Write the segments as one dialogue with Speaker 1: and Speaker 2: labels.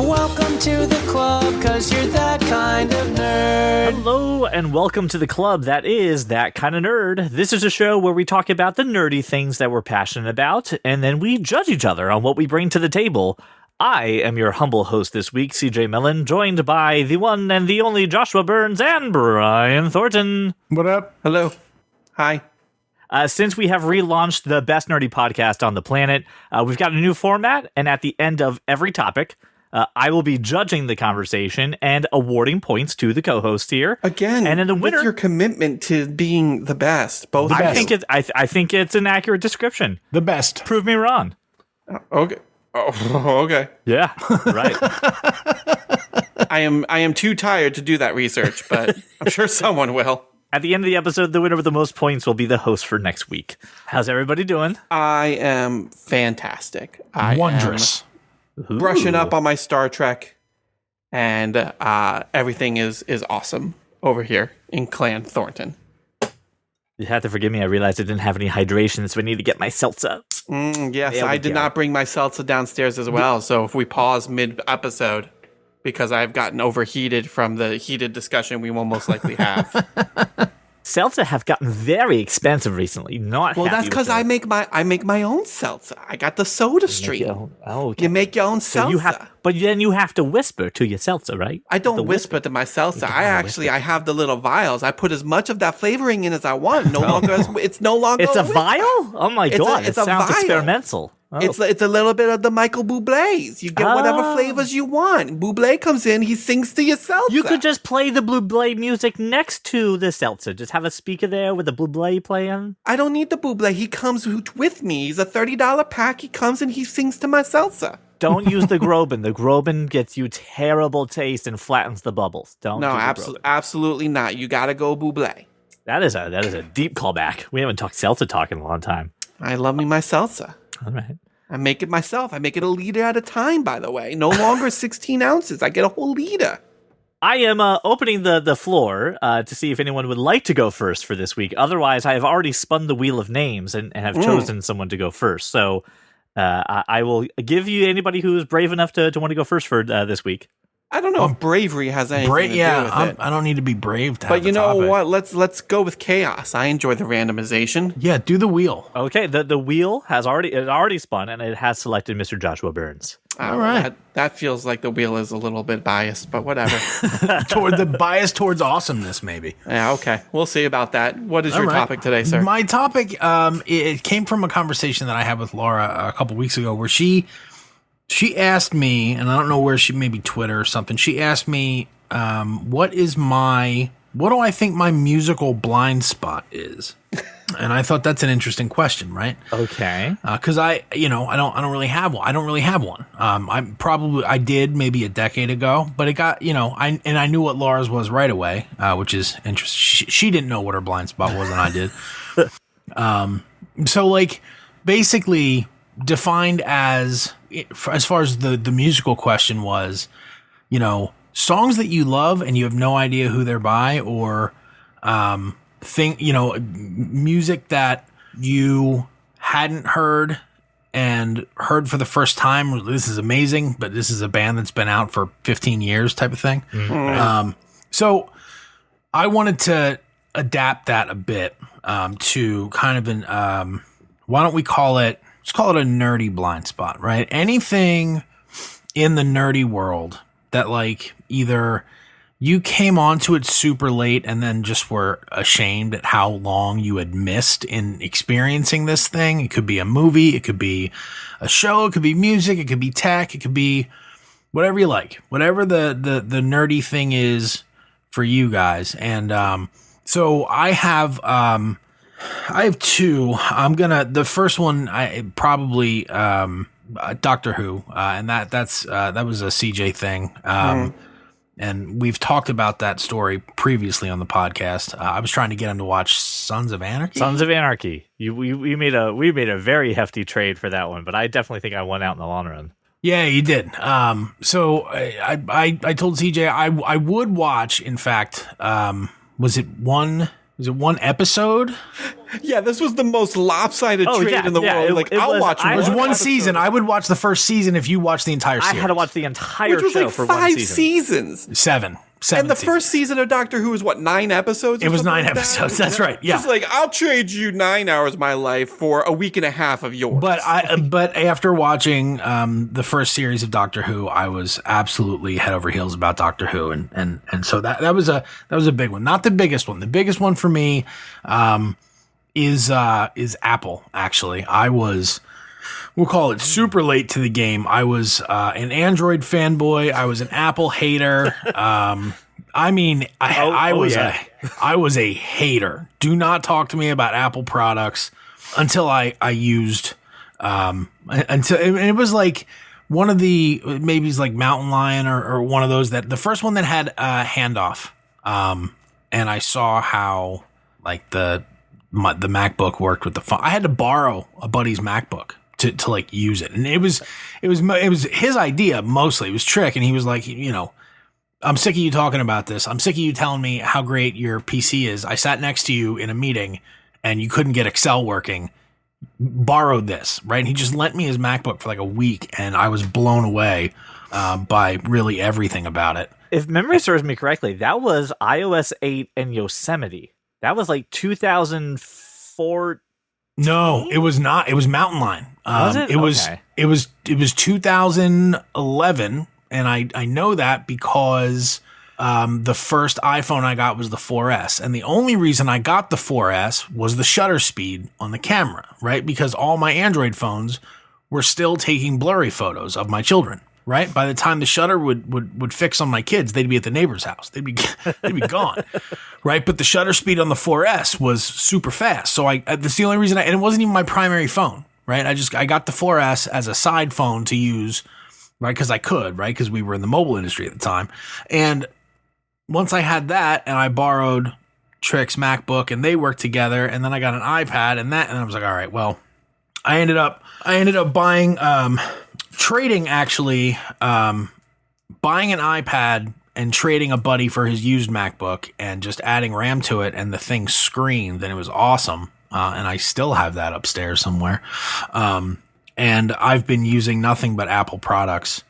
Speaker 1: Welcome to the club, 'cause you're that kind of nerd.
Speaker 2: Hello, and welcome to the club that is That Kind of Nerd. This is a show where we talk about the nerdy things that we're passionate about, and then we judge each other on what we bring to the table. I am your humble host this week, CJ Mellon, joined by the one and the only Joshua Burns and Brian Thornton.
Speaker 3: What up?
Speaker 4: Hello. Hi.
Speaker 2: Since we have relaunched the best nerdy podcast on the planet, we've got a new format, and at the end of every topic, I will be judging the conversation and awarding points to the co-host here.
Speaker 4: Again,
Speaker 2: and in the winner,
Speaker 4: with your commitment to being the best. Both.
Speaker 2: I think it's an accurate description.
Speaker 3: The best.
Speaker 2: Prove me wrong.
Speaker 4: Okay. Oh, okay.
Speaker 2: Yeah, right.
Speaker 4: I am too tired to do that research, but I'm sure someone will.
Speaker 2: At the end of the episode, the winner with the most points will be the host for next week. How's everybody doing?
Speaker 4: I am fantastic.
Speaker 3: Wondrous.
Speaker 4: Brushing up on my Star Trek, and everything is awesome over here in Clan Thornton.
Speaker 2: You have to forgive me. I realized I didn't have any hydration, so I need to get my seltzer.
Speaker 4: Yes, I did not bring my seltzer downstairs as well, so if we pause mid-episode, because I've gotten overheated from the heated discussion we will most likely have.
Speaker 2: Seltzer have gotten very expensive recently.
Speaker 4: That's because I make my own seltzer. I got the Soda Stream.
Speaker 2: Okay.
Speaker 4: You make your own seltzer.
Speaker 2: But then you have to whisper to your seltzer, right?
Speaker 4: I don't whisper to my seltzer. I have the little vials. I put as much of that flavoring in as I want. It's no longer.
Speaker 2: It's a vial? Oh my god! It sounds
Speaker 4: vial.
Speaker 2: experimental. Oh.
Speaker 4: It's a little bit of the Michael Bublé's. You get whatever flavors you want. Bublé comes in, he sings to your seltzer.
Speaker 2: You could just play the Bublé music next to the seltzer. Just have a speaker there with the Bublé playing.
Speaker 4: I don't need the Bublé. He comes with me. He's a $30 pack. He comes and he sings to my seltzer.
Speaker 2: Don't use the Groban. The Groban gets you terrible taste and flattens the bubbles.
Speaker 4: Absolutely not. You gotta go Bublé.
Speaker 2: That is a deep callback. We haven't talked seltzer talk in a long time.
Speaker 4: I love me my seltzer.
Speaker 2: All right.
Speaker 4: I make it myself. I make it a liter at a time, by the way. No longer 16 ounces. I get a whole liter.
Speaker 2: I am opening the floor to see if anyone would like to go first for this week. Otherwise, I have already spun the wheel of names and have chosen someone to go first. So I will give you anybody who is brave enough to want to go first for this week.
Speaker 4: I don't know if bravery has anything to do with it.
Speaker 3: I don't need to be brave to have
Speaker 4: But you know what? Let's go with chaos. I enjoy the randomization.
Speaker 3: Yeah, do the wheel.
Speaker 2: Okay, the wheel has already spun, and it has selected Mr. Joshua Burns.
Speaker 3: All right.
Speaker 4: That feels like the wheel is a little bit biased, but whatever.
Speaker 3: Toward the bias towards awesomeness, maybe.
Speaker 4: Yeah, okay. We'll see about that. What is your topic today, sir?
Speaker 3: My topic, it came from a conversation that I had with Laura a couple weeks ago where she asked me, and I don't know where maybe Twitter or something. She asked me, what do I think my musical blind spot is? And I thought that's an interesting question, right?
Speaker 2: Okay.
Speaker 3: Because I don't really have one. I don't really have one. I did maybe a decade ago, but it got, I knew what Laura's was right away, which is interesting. She didn't know what her blind spot was, and I did. So like basically defined as far as the musical question was, songs that you love and you have no idea who they're by, or music that you hadn't heard and heard for the first time. This is amazing, but this is a band that's been out for 15 years type of thing. Mm-hmm. So I wanted to adapt that a bit to kind of an why don't we let's call it a nerdy blind spot, right? Anything in the nerdy world that like either you came onto it super late and then just were ashamed at how long you had missed in experiencing this thing. It could be a movie, it could be a show, it could be music, it could be tech, it could be whatever you like, whatever the nerdy thing is for you guys. And so I have two. The first one, probably Doctor Who, and that was a CJ thing. And we've talked about that story previously on the podcast. I was trying to get him to watch Sons of Anarchy.
Speaker 2: Sons of Anarchy. We made a very hefty trade for that one, but I definitely think I won out in the long run.
Speaker 3: Yeah, you did. So I told CJ I would watch. In fact, was it Was it one episode?
Speaker 4: Yeah, this was the most lopsided trade in the world. I'll watch
Speaker 3: it. It was one season. I would watch the first season if you watched the entire series.
Speaker 2: I had to watch the entire
Speaker 4: Which was
Speaker 2: show
Speaker 4: like
Speaker 2: for
Speaker 4: 5
Speaker 2: one season.
Speaker 4: seasons.
Speaker 3: Seven
Speaker 4: And the
Speaker 3: seasons.
Speaker 4: first season of Doctor Who was 9 episodes?
Speaker 3: It was 9 episodes. That's right. Yeah.
Speaker 4: It's like, I'll trade you 9 hours of my life for a week and a half of yours.
Speaker 3: But after watching the first series of Doctor Who, I was absolutely head over heels about Doctor Who, and so that was a big one. Not the biggest one. The biggest one for me is Apple. Actually, I was, we'll call it super late to the game. I was an Android fanboy. I was an Apple hater. I was a hater. Do not talk to me about Apple products until I used until it was like one of the, maybe it's like Mountain Lion or one of those, that the first one that had handoff. And I saw how like the MacBook worked with the phone. I had to borrow a buddy's MacBook to like use it. And it was his idea mostly. It was trick. And he was like, I'm sick of you talking about this. I'm sick of you telling me how great your PC is. I sat next to you in a meeting and you couldn't get Excel working. Borrowed this, right? And he just lent me his MacBook for like a week and I was blown away by really everything about it.
Speaker 2: If memory serves me correctly, that was iOS 8 and Yosemite. That was like 2004.
Speaker 3: No, it was not. It was Mountain Lion.
Speaker 2: Was it?
Speaker 3: It was 2011, and I know that because the first iPhone I got was the 4S, and the only reason I got the 4S was the shutter speed on the camera, right? Because all my Android phones were still taking blurry photos of my children. Right. By the time the shutter would fix on my kids, they'd be at the neighbor's house. They'd be gone. Right. But the shutter speed on the 4S was super fast. So that's the only reason and it wasn't even my primary phone. Right. I got the 4S as a side phone to use. Right. Because I could. Right. Because we were in the mobile industry at the time. And once I had that and I borrowed Trick's MacBook and they worked together, and then I got an iPad and I was like, all right, well, I ended up buying trading actually, buying an iPad and trading a buddy for his used MacBook and just adding RAM to it, and the thing screamed and it was awesome. And I still have that upstairs somewhere. And I've been using nothing but Apple products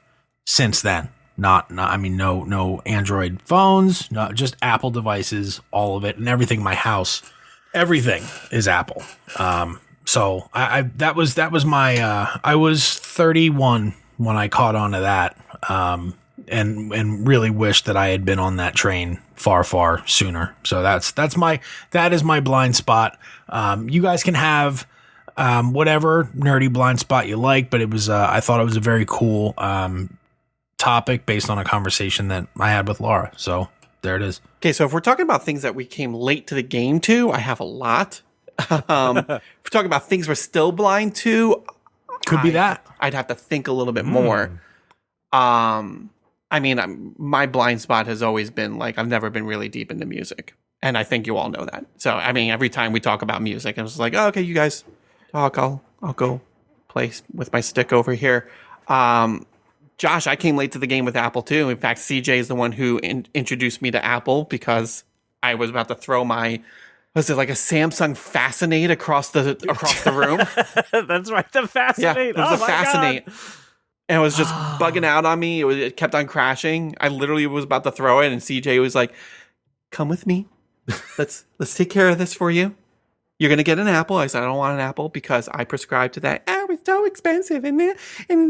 Speaker 3: since then. No Android phones, just Apple devices, all of it, and everything in my house. Everything is Apple. So that was my I was 31 when I caught on to that, and really wish that I had been on that train far sooner. So that is my blind spot. You guys can have whatever nerdy blind spot you like, but it was I thought it was a very cool topic based on a conversation that I had with Laura. So there it is.
Speaker 4: Okay, so if we're talking about things that we came late to the game to, I have a lot. If we're talking about things we're still blind to,
Speaker 3: could be that.
Speaker 4: I'd have to think a little bit more. My blind spot has always been like, I've never been really deep into music, and I think you all know that. So every time we talk about music, I was like, oh, okay, you guys talk. I'll go play with my stick over here. Josh, I came late to the game with Apple too. In fact, CJ is the one who introduced me to Apple because I was about to throw my, was it like a Samsung Fascinate across the room?
Speaker 2: That's right, the Fascinate.
Speaker 4: Yeah, it was a Fascinate. God. And it was just bugging out on me. It kept on crashing. I literally was about to throw it, and CJ was like, come with me. Let's take care of this for you. You're going to get an Apple. I said, I don't want an Apple because I prescribe to that. Oh, it's so expensive. And it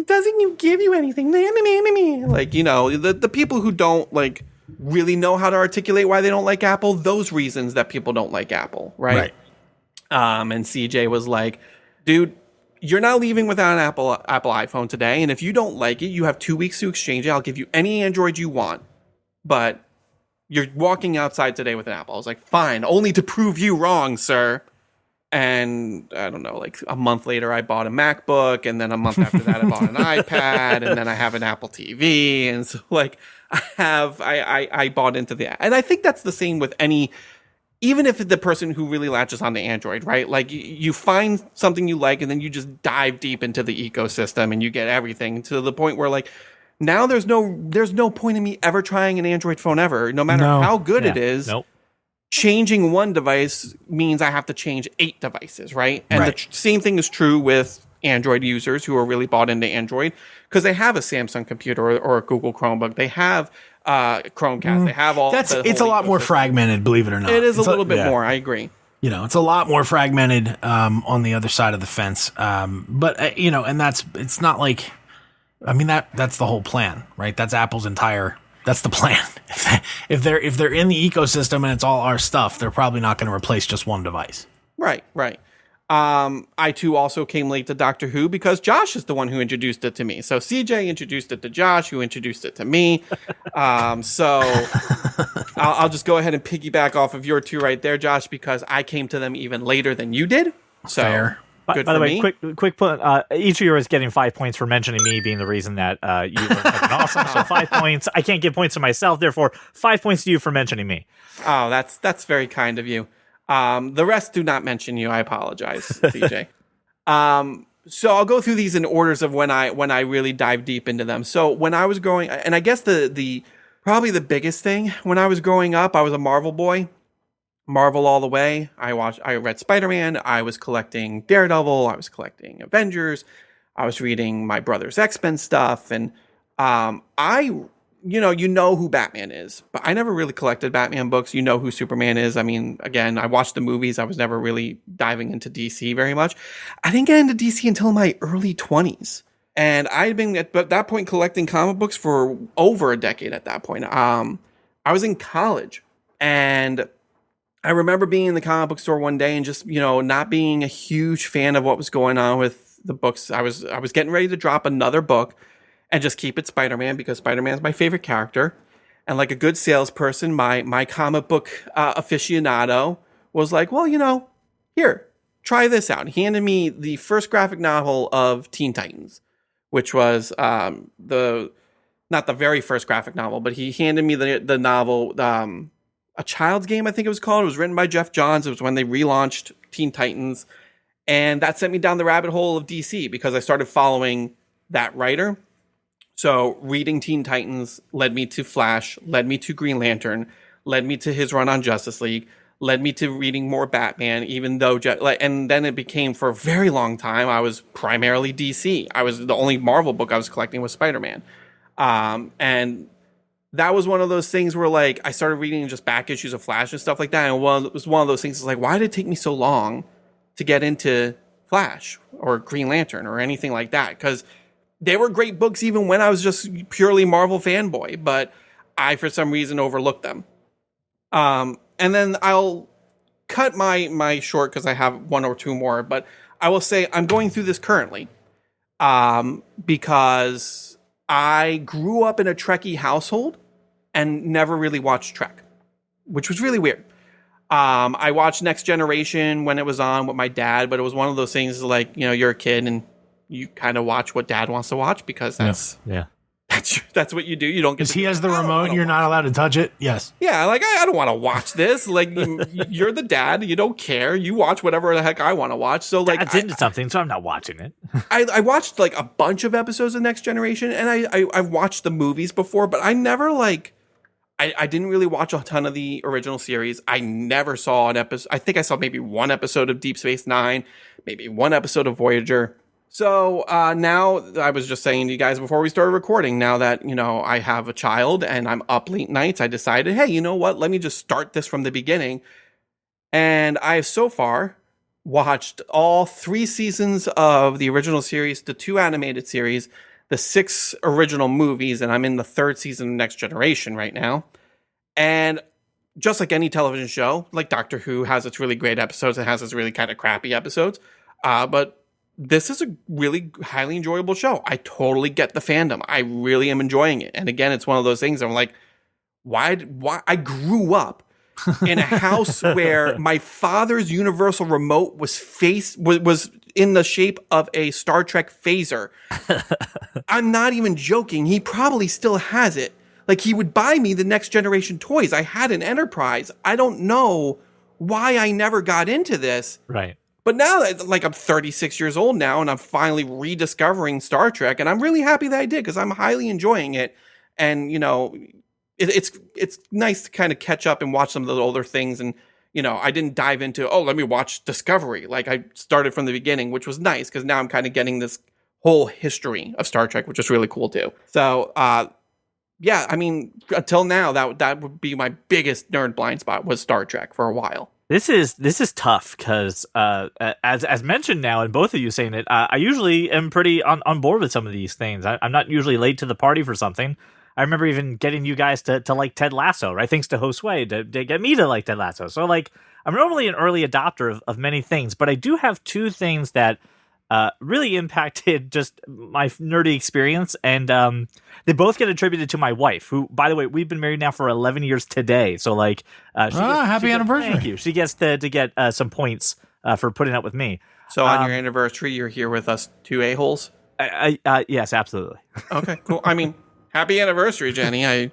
Speaker 4: doesn't give you anything. Like, the people who don't like really know how to articulate why they don't like Apple, those reasons that people don't like Apple. Right. And CJ was like, dude, you're not leaving without an Apple iPhone today. And if you don't like it, you have 2 weeks to exchange it. I'll give you any Android you want. But you're walking outside today with an Apple. I was like, fine, only to prove you wrong, sir. And I don't know, like a month later, I bought a MacBook. And then a month after that, I bought an iPad. And then I have an Apple TV. And so like I bought into the, and I think that's the same with even if the person who really latches on to Android, right? Like you find something you like and then you just dive deep into the ecosystem and you get everything to the point where like, now there's no point in me ever trying an Android phone ever, no matter how good it is.
Speaker 2: Nope.
Speaker 4: changing one device means I have to change 8 devices, right? And the same thing is true with Android users who are really bought into Android because they have a Samsung computer or a Google Chromebook. They have Chromecast. They have all.
Speaker 3: It's a lot more fragmented, believe it or not.
Speaker 4: It is a little bit more. I agree.
Speaker 3: It's a lot more fragmented on the other side of the fence. But and it's not like, I mean, that's the whole plan, right? That's Apple's entire. That's the plan. If they're in the ecosystem and it's all our stuff, they're probably not going to replace just one device.
Speaker 4: Right. I too also came late to Doctor Who because Josh is the one who introduced it to me. So CJ introduced it to Josh, who introduced it to me. So I'll just go ahead and piggyback off of your 2 right there, Josh, because I came to them even later than you did. So
Speaker 3: fair.
Speaker 4: Good
Speaker 2: by the way,
Speaker 4: me.
Speaker 2: quick point. Each of you is getting 5 points for mentioning me being the reason that you were fucking awesome. So 5 points. I can't give points to myself. Therefore, 5 points to you for mentioning me.
Speaker 4: Oh, that's very kind of you. The rest do not mention you. I apologize, CJ. So I'll go through these in orders of when I really dive deep into them. So when I was growing, and I guess the probably the biggest thing when I was growing up, I was a Marvel boy. Marvel all the way. I read Spider-Man. I was collecting Daredevil. I was collecting Avengers. I was reading my brother's X-Men stuff. And you know who Batman is, but I never really collected Batman books. You know who Superman is. I mean, again, I watched the movies. I was never really diving into DC very much. I didn't get into DC until my early 20s. And I'd been at that point collecting comic books for over a decade at that point. I was in college, and I remember being in the comic book store one day and just, not being a huge fan of what was going on with the books. I was getting ready to drop another book and just keep it Spider-Man because Spider-Man's my favorite character. And like a good salesperson, my comic book aficionado was like, well, here, try this out. He handed me the first graphic novel of Teen Titans, which was not the very first graphic novel, but he handed me the novel, A Child's Game, I think it was called. It was written by Jeff Johns. It was when they relaunched Teen Titans. And that sent me down the rabbit hole of DC because I started following that writer. So reading Teen Titans led me to Flash, led me to Green Lantern, led me to his run on Justice League, led me to reading more Batman, even though, and then it became for a very long time, I was primarily DC. I was the only Marvel book I was collecting was Spider-Man. And that was one of those things where like I started reading just back issues of Flash and stuff like that. And it was one of those things like, why did it take me so long to get into Flash or Green Lantern or anything like that? Because they were great books even when I was just purely Marvel fanboy, but I, for some reason, overlooked them. And then I'll cut my short because I have 1 or 2 more, but I will say I'm going through this currently because I grew up in a Trekkie household and never really watched Trek, which was really weird. I watched Next Generation when it was on with my dad, but it was one of those things like, you're a kid and you kind of watch what dad wants to watch because that's what you do. You don't get
Speaker 3: because he has the remote and you're not allowed to touch it. Yes.
Speaker 4: Yeah. Like I don't want to watch this. Like you're the dad. You don't care. You watch whatever the heck I want to watch. So like
Speaker 2: Dad's into something, so I'm not watching it.
Speaker 4: I watched like a bunch of episodes of Next Generation and I've watched the movies before, but I never like, I didn't really watch a ton of the original series. I never saw an episode. I think I saw maybe 1 episode of Deep Space Nine, maybe 1 episode of Voyager. So now I was just saying to you guys before we started recording, now that, I have a child and I'm up late nights, I decided, hey, you know what? Let me just start this from the beginning. And I have so far watched all 3 seasons of the original series, the 2 animated series, the 6 original movies, and I'm in the 3rd season of Next Generation right now. And just like any television show, like Doctor Who has its really great episodes, it has its really kind of crappy episodes, but this is a really highly enjoyable show. I totally get the fandom. I really am enjoying it. And again, it's one of those things I'm like, why I grew up in a house where my father's universal remote was in the shape of a Star Trek phaser. I'm not even joking. He probably still has it. Like he would buy me the Next Generation toys. I had an Enterprise. I don't know why I never got into this.
Speaker 2: Right.
Speaker 4: But now that like I'm 36 years old now and I'm finally rediscovering Star Trek and I'm really happy that I did because I'm highly enjoying it. And, it's nice to kind of catch up and watch some of the older things. And, I didn't dive into, let me watch Discovery. Like I started from the beginning, which was nice because now I'm kind of getting this whole history of Star Trek, which is really cool too. So, yeah, I mean, until now, that would be my biggest nerd blind spot was Star Trek for a while.
Speaker 2: This is tough because, as mentioned now, and both of you saying it, I usually am pretty on board with some of these things. I'm not usually late to the party for something. I remember even getting you guys to like Ted Lasso, right? Thanks to Josue to get me to like Ted Lasso. So like, I'm normally an early adopter of many things, but I do have two things that really impacted just my nerdy experience, and they both get attributed to my wife, who, by the way, we've been married now for 11 years today. So like,
Speaker 3: happy anniversary!
Speaker 2: Thank you. She gets to get some points for putting up with me.
Speaker 4: So on your anniversary, you're here with us two a-holes?
Speaker 2: Yes, absolutely.
Speaker 4: Okay, cool. I mean, happy anniversary, Jenny.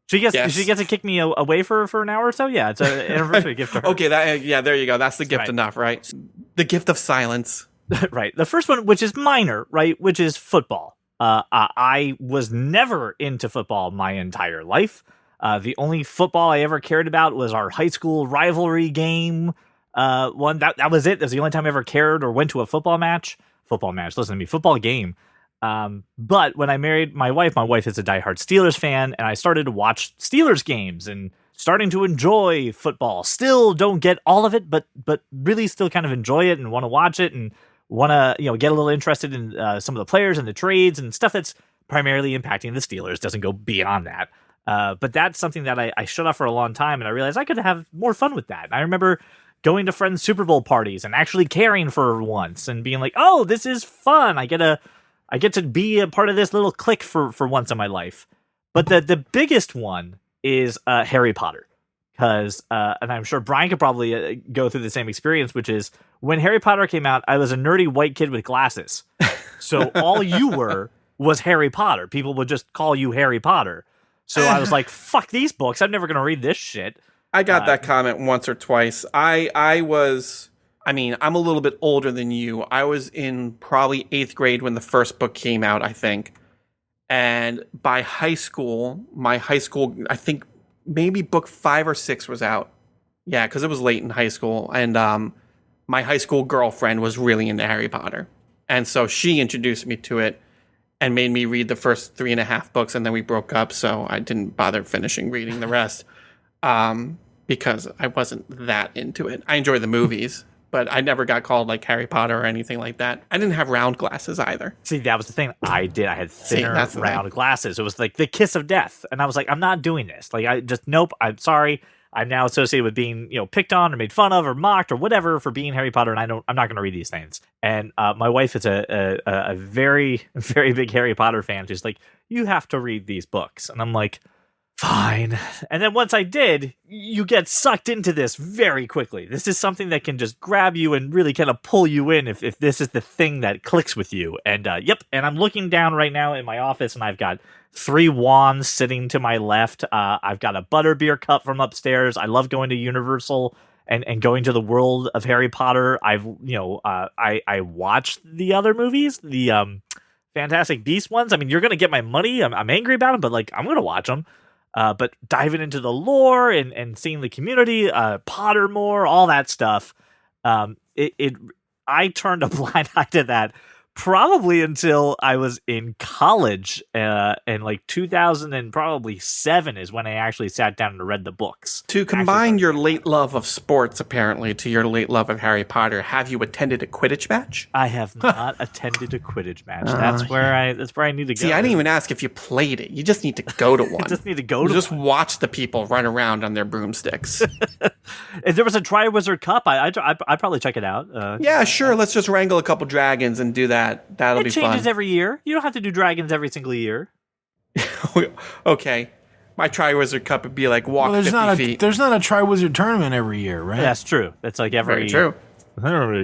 Speaker 2: She gets to kick me away for an hour or so. Yeah, it's an anniversary gift to her.
Speaker 4: Okay, there you go. That's the gift enough, right? The gift of silence.
Speaker 2: Right. The first one, which is minor, right, which is football. I was never into football my entire life. The only football I ever cared about was our high school rivalry game. One that was it. That was the only time I ever cared or went to a football match. Listen to me, football game. But when I married my wife is a diehard Steelers fan, and I started to watch Steelers games and starting to enjoy football. Still don't get all of it, but really still kind of enjoy it and want to watch it and want to get a little interested in some of the players and the trades and stuff that's primarily impacting the Steelers. Doesn't go beyond that. But that's something that I shut off for a long time, and I realized I could have more fun with that. And I remember going to friends' Super Bowl parties and actually caring for once and being like, oh, this is fun. I get to be a part of this little clique for once in my life. But the biggest one is Harry Potter. Because, and I'm sure Brian could probably go through the same experience, which is when Harry Potter came out, I was a nerdy white kid with glasses. So all you were was Harry Potter. People would just call you Harry Potter. So I was like, fuck these books. I'm never going to read this shit.
Speaker 4: I got that comment once or twice. I'm a little bit older than you. I was in probably 8th grade when the first book came out, I think. And by high school, I think maybe book 5 or 6 was out. Yeah, because it was late in high school. And my high school girlfriend was really into Harry Potter. And so she introduced me to it and made me read the first 3.5 books. And then we broke up, so I didn't bother finishing reading the rest because I wasn't that into it. I enjoy the movies, but I never got called like Harry Potter or anything like that. I didn't have round glasses either.
Speaker 2: See, that was the thing. I had thinner round glasses. It was like the kiss of death. And I was like, I'm not doing this. Like, nope, I'm sorry. I'm now associated with being, picked on or made fun of or mocked or whatever for being Harry Potter. And I'm not going to read these things. And my wife is a very, very big Harry Potter fan. She's like, you have to read these books. And I'm like, fine. And then once I did, you get sucked into this very quickly. This is something that can just grab you and really kind of pull you in if this is the thing that clicks with you. And yep. And I'm looking down right now in my office, and I've got 3 wands sitting to my left. I've got a butterbeer cup from upstairs. I love going to Universal and going to the world of Harry Potter. I watched the other movies, the Fantastic Beasts ones. I mean, you're going to get my money. I'm angry about them, but like, I'm going to watch them. But diving into the lore and seeing the community, Pottermore, all that stuff, I turned a blind eye to that probably until I was in college, and like 2007 is when I actually sat down and read the books.
Speaker 4: To combine your late love of sports, apparently, to your late love of Harry Potter, have you attended a Quidditch match?
Speaker 2: I have not attended a Quidditch match. That's where I need to go.
Speaker 4: See, I didn't even ask if you played it. You just need to go to one.
Speaker 2: Just need to go to
Speaker 4: just
Speaker 2: one.
Speaker 4: Watch the people run around on their broomsticks.
Speaker 2: If there was a Triwizard Cup, I'd probably check it out.
Speaker 4: Yeah, sure. Let's just wrangle a couple dragons and do that. That'll be fun. It
Speaker 2: changes every year. You don't have to do dragons every single year.
Speaker 4: Okay. My Triwizard Cup would be like walk 50 feet.
Speaker 3: There's not a Triwizard tournament every year, right?
Speaker 2: That's true. That's like every
Speaker 4: Very true.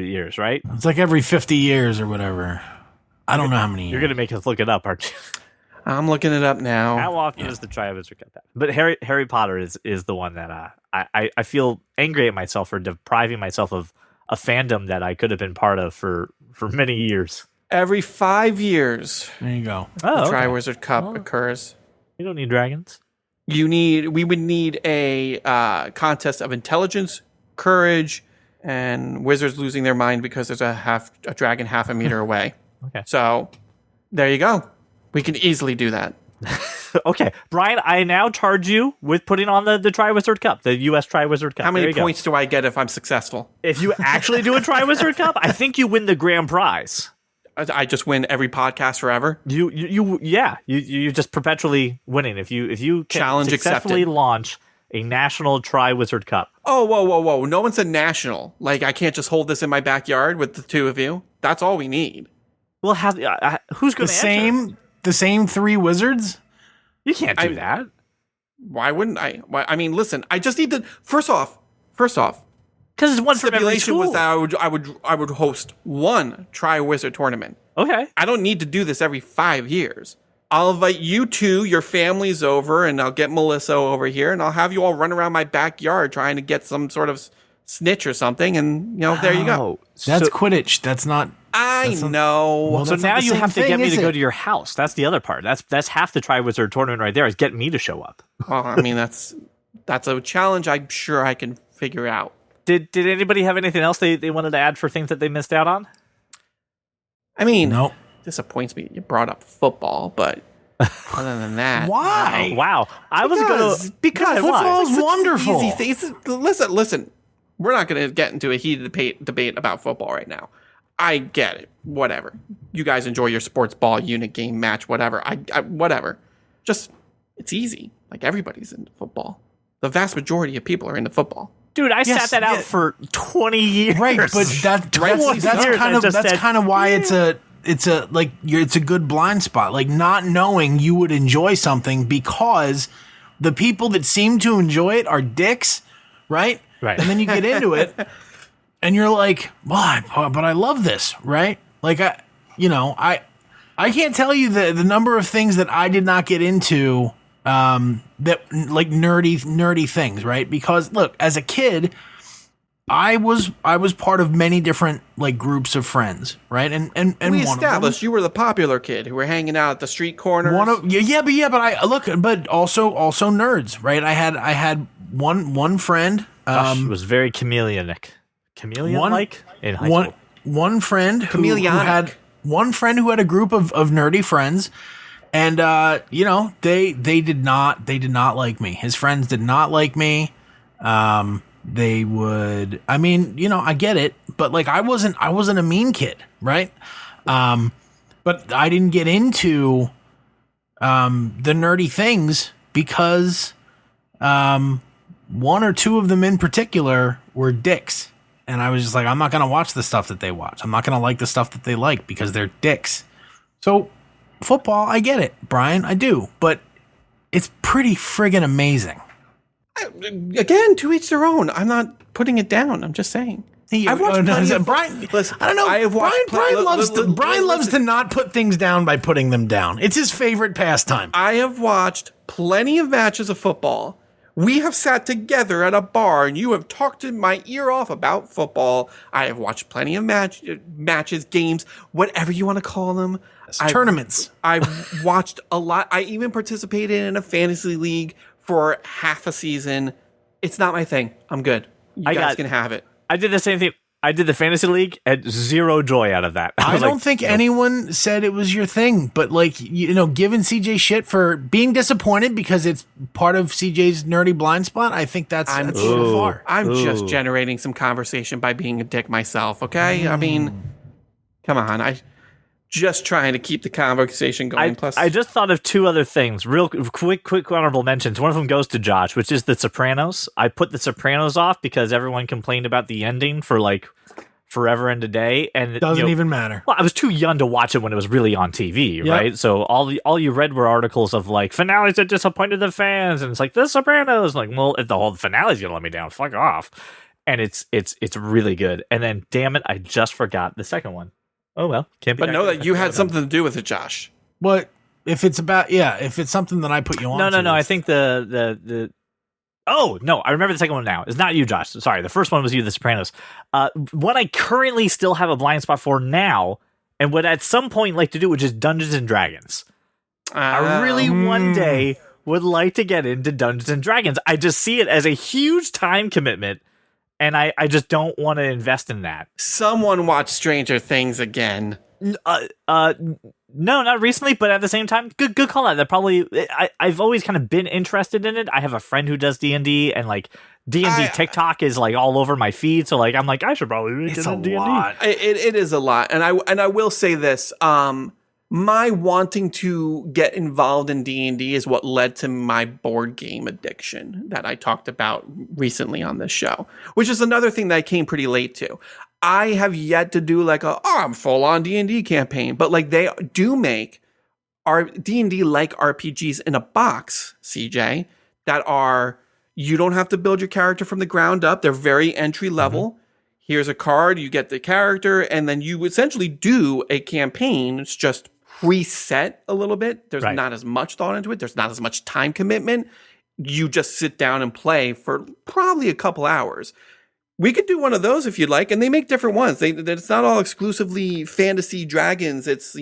Speaker 2: Years, right?
Speaker 3: It's like every 50 years or whatever. I don't know how many years.
Speaker 2: You're going to make us look it up, aren't you?
Speaker 4: I'm looking it up now.
Speaker 2: How often is the Triwizard Cup happen? But Harry Potter is the one that I feel angry at myself for depriving myself of a fandom that I could have been part of for many years.
Speaker 4: Every 5 years.
Speaker 3: There you go.
Speaker 4: The Triwizard Cup occurs.
Speaker 2: You don't need dragons.
Speaker 4: we would need a contest of intelligence, courage, and wizards losing their mind because there's a dragon half a meter away.
Speaker 2: Okay.
Speaker 4: So there you go. We can easily do that.
Speaker 2: Okay, Brian, I now charge you with putting on the Triwizard Cup, the U.S. Triwizard Cup.
Speaker 4: How many points do I get if I'm successful?
Speaker 2: If you actually do a Triwizard Cup, I think you win the grand prize.
Speaker 4: I just win every podcast forever.
Speaker 2: You just perpetually winning. If you can
Speaker 4: Challenge
Speaker 2: successfully
Speaker 4: accepted.
Speaker 2: launch a national Triwizard Cup.
Speaker 4: Oh, whoa. No one said national. Like, I can't just hold this in my backyard with the two of you. That's all we need.
Speaker 2: Well, who's going to
Speaker 3: The same 3 wizards?
Speaker 2: You can't do that.
Speaker 4: Why wouldn't I? I mean, listen, I just need to, first off,
Speaker 2: Because it's one from every
Speaker 4: stipulation
Speaker 2: school.
Speaker 4: was that I would host one Triwizard tournament.
Speaker 2: Okay.
Speaker 4: I don't need to do this every 5 years. I'll invite you two, your families over, and I'll get Melissa over here, and I'll have you all run around my backyard trying to get some sort of snitch or something, and, there you go.
Speaker 3: That's Quidditch. That's not...
Speaker 4: I know.
Speaker 3: Well,
Speaker 2: So
Speaker 3: that's not
Speaker 2: now
Speaker 3: the
Speaker 2: you
Speaker 3: same
Speaker 2: have to
Speaker 3: thing,
Speaker 2: get me
Speaker 3: is
Speaker 2: to go
Speaker 3: it?
Speaker 2: to your house. That's the other part. That's half the Triwizard tournament right there, is get me to show up.
Speaker 4: Well, I mean, that's a challenge I'm sure I can figure out.
Speaker 2: Did anybody have anything else they wanted to add for things that they missed out on?
Speaker 4: I mean,
Speaker 3: Nope.
Speaker 4: disappoints me you brought up football, but other than that,
Speaker 3: Why?
Speaker 2: Wow. I was going to...
Speaker 4: because
Speaker 3: football is
Speaker 4: such
Speaker 3: wonderful.
Speaker 4: Easy thing. Listen. We're not going to get into a heated debate about football right now. I get it. Whatever. You guys enjoy your sports ball unit game match, whatever. I whatever. Just, it's easy. Like, everybody's into football. The vast majority of people are into football.
Speaker 2: Dude, I
Speaker 3: Yes,
Speaker 2: sat that out
Speaker 3: yeah.
Speaker 2: for 20 years.
Speaker 3: Right, but that's kind of why it's a good blind spot. Like, not knowing you would enjoy something because the people that seem to enjoy it are dicks, right?
Speaker 2: Right.
Speaker 3: And then you get into it and you're like, "Why? But I love this," right? Like, I can't tell you the number of things that I did not get into that like nerdy things, right? Because look, as a kid, I was part of many different like groups of friends, right? And
Speaker 4: We
Speaker 3: one
Speaker 4: established
Speaker 3: of them,
Speaker 4: you were the popular kid who were hanging out at the street corners.
Speaker 3: but also nerds, right? I had one friend,
Speaker 2: Josh was very chameleonic. Chameleon-like in high school.
Speaker 3: one friend who
Speaker 4: Chameleonic.
Speaker 3: had one friend who had a group of nerdy friends, and they did not like me. His friends did not like me. They would, I mean, I get it, but like I wasn't a mean kid, right? But I didn't get into the nerdy things because one or two of them in particular were dicks. And I was just like, I'm not going to watch the stuff that they watch. I'm not going to like the stuff that they like because they're dicks. So football, I get it, Brian, I do. But it's pretty friggin' amazing.
Speaker 4: Again, to each their own. I'm not putting it down. I'm just saying. I've watched plenty of
Speaker 3: Brian.
Speaker 4: Listen,
Speaker 3: I don't know.
Speaker 4: I have watched
Speaker 3: Brian loves
Speaker 4: listen.
Speaker 3: loves to not put things down by putting them down. It's his favorite pastime.
Speaker 4: I have watched plenty of matches of football. We have sat together at a bar and you have talked in my ear off about football. I have watched plenty of matches, games, whatever you want to call them.
Speaker 3: Tournaments.
Speaker 4: I've watched a lot. I even participated in a fantasy league for half a season. It's not my thing. I'm good. You guys can have it.
Speaker 2: I did the same thing. I did the fantasy league, had zero joy out of that.
Speaker 3: I
Speaker 2: was
Speaker 3: don't
Speaker 2: like,
Speaker 3: think
Speaker 2: nope.
Speaker 3: anyone said it was your thing, but like, giving CJ shit for being disappointed because it's part of CJ's nerdy blind spot. I think that's so far.
Speaker 4: I'm just generating some conversation by being a dick myself. Okay. I mean, come on. I just trying to keep the conversation going. Plus,
Speaker 2: I just thought of two other things. Real quick honorable mentions. One of them goes to Josh, which is The Sopranos. I put The Sopranos off because everyone complained about the ending for like forever and a day, and it
Speaker 3: Doesn't even matter.
Speaker 2: Well, I was too young to watch it when it was really on TV, right? So all you read were articles of like finales that disappointed the fans, and it's like The Sopranos. Like, well, if the whole finale's gonna let me down, fuck off. And it's really good. And then, damn it, I just forgot the second one. Oh well, can't be.
Speaker 4: but know that you had something to do with it, Josh.
Speaker 3: But if it's if it's something that I put you on,
Speaker 2: No. I think the oh no, I remember the second one now. It's not you, Josh. Sorry, the first one was you, The Sopranos. What I currently still have a blind spot for now, and would at some point like to do, which is Dungeons and Dragons. I really one day would like to get into Dungeons and Dragons. I just see it as a huge time commitment, and I just don't want to invest in that.
Speaker 4: Someone watch Stranger Things again.
Speaker 2: No, not recently, but at the same time, good call out. That probably I've always kind of been interested in it. I have a friend who does D&D, and like D&D TikTok is like all over my feed. So like I'm like I should probably get into D&D.
Speaker 4: It is a lot, and I will say this. My wanting to get involved in D&D is what led to my board game addiction that I talked about recently on this show, which is another thing that I came pretty late to. I have yet to do like I'm full on D&D campaign, but like they do make our D&D like RPGs in a box, CJ, that are, you don't have to build your character from the ground up. They're very entry level. Here's a card, you get the character, and then you essentially do a campaign. It's just preset a little bit. There's not as much thought into it. There's not as much time commitment. You just sit down and play for probably a couple hours. We could do one of those if you'd like, and they make different ones. It's not all exclusively fantasy dragons. It's,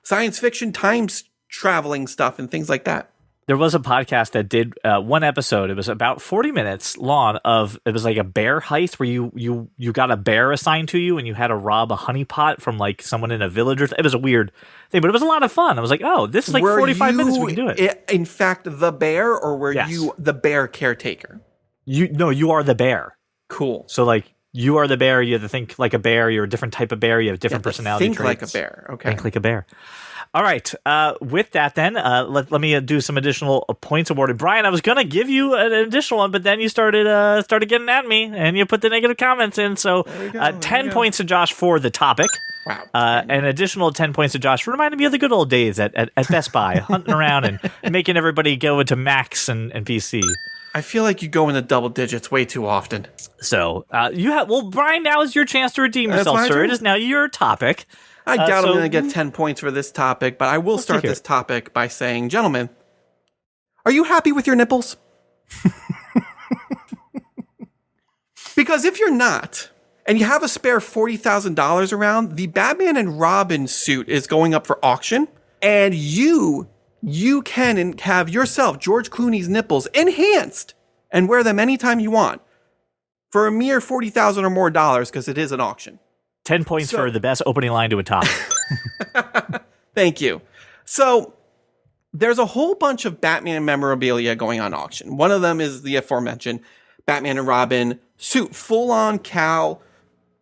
Speaker 4: science fiction, time traveling stuff and things like that.
Speaker 2: There was a podcast that did one episode. It was about 40 minutes long it was like a bear heist where you got a bear assigned to you and you had to rob a honeypot from like someone in a village. It was a weird thing, but it was a lot of fun. I was like, oh, this is like 45 minutes. We can do it.
Speaker 4: In fact, the bear, or were you the bear caretaker?
Speaker 2: You are the bear.
Speaker 4: Cool.
Speaker 2: So like you are the bear. You have to think like a bear. You're a different type of bear. You have different personality
Speaker 4: think
Speaker 2: traits.
Speaker 4: Like a bear. Okay.
Speaker 2: Think like a bear. All right. With that, then let me do some additional points awarded. Brian, I was gonna give you an additional one, but then you started getting at me, and you put the negative comments in. So 10 points to Josh for the topic.
Speaker 4: Wow.
Speaker 2: An additional 10 points to Josh for reminding me of the good old days at Best Buy, hunting around and making everybody go into Macs and PC.
Speaker 4: I feel like you go into double digits way too often.
Speaker 2: So Brian, now is your chance to redeem yourself, sir. It is now your topic.
Speaker 4: I doubt I'm going to get 10 points for this topic, but I will start this topic by saying, gentlemen, are you happy with your nipples? Because if you're not, and you have a spare $40,000 around, the Batman and Robin suit is going up for auction, and you can have yourself, George Clooney's nipples, enhanced and wear them anytime you want for a mere $40,000 or more because it is an auction.
Speaker 2: 10 points for the best opening line to a topic.
Speaker 4: Thank you. So there's a whole bunch of Batman memorabilia going on auction. One of them is the aforementioned Batman and Robin suit, full-on cowl,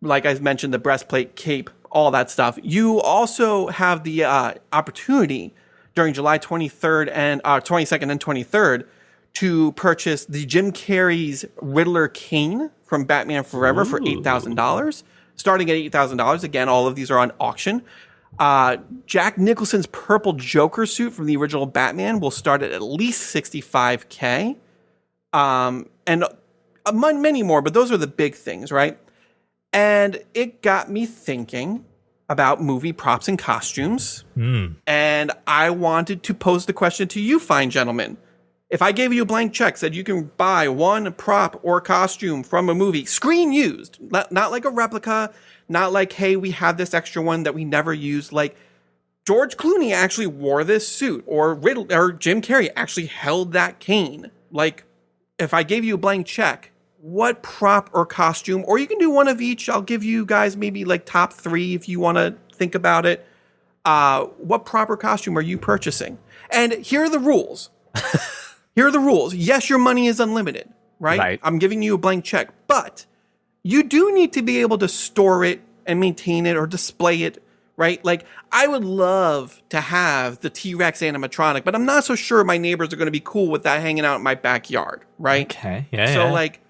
Speaker 4: like I mentioned, the breastplate, cape, all that stuff. You also have the opportunity during July 23rd and 22nd and 23rd to purchase the Jim Carrey's Riddler cane from Batman Forever for $8,000. Starting at $8,000. Again, all of these are on auction. Jack Nicholson's purple Joker suit from the original Batman will start at least $65K. And many more, but those are the big things, right? And it got me thinking about movie props and costumes. And I wanted to pose the question to you, fine gentlemen. If I gave you a blank check, said you can buy one prop or costume from a movie, screen used, not like a replica, not like, hey, we have this extra one that we never used. Like George Clooney actually wore this suit, or Jim Carrey actually held that cane. Like, if I gave you a blank check, what prop or costume, or you can do one of each. I'll give you guys maybe like top 3 if you want to think about it. What prop or costume are you purchasing? And here are the rules. Here are the rules. Yes, your money is unlimited, right? I'm giving you a blank check, but you do need to be able to store it and maintain it or display it, right? Like, I would love to have the T-Rex animatronic, but I'm not so sure my neighbors are going to be cool with that hanging out in my backyard, right?
Speaker 2: Okay, yeah.
Speaker 4: So, like,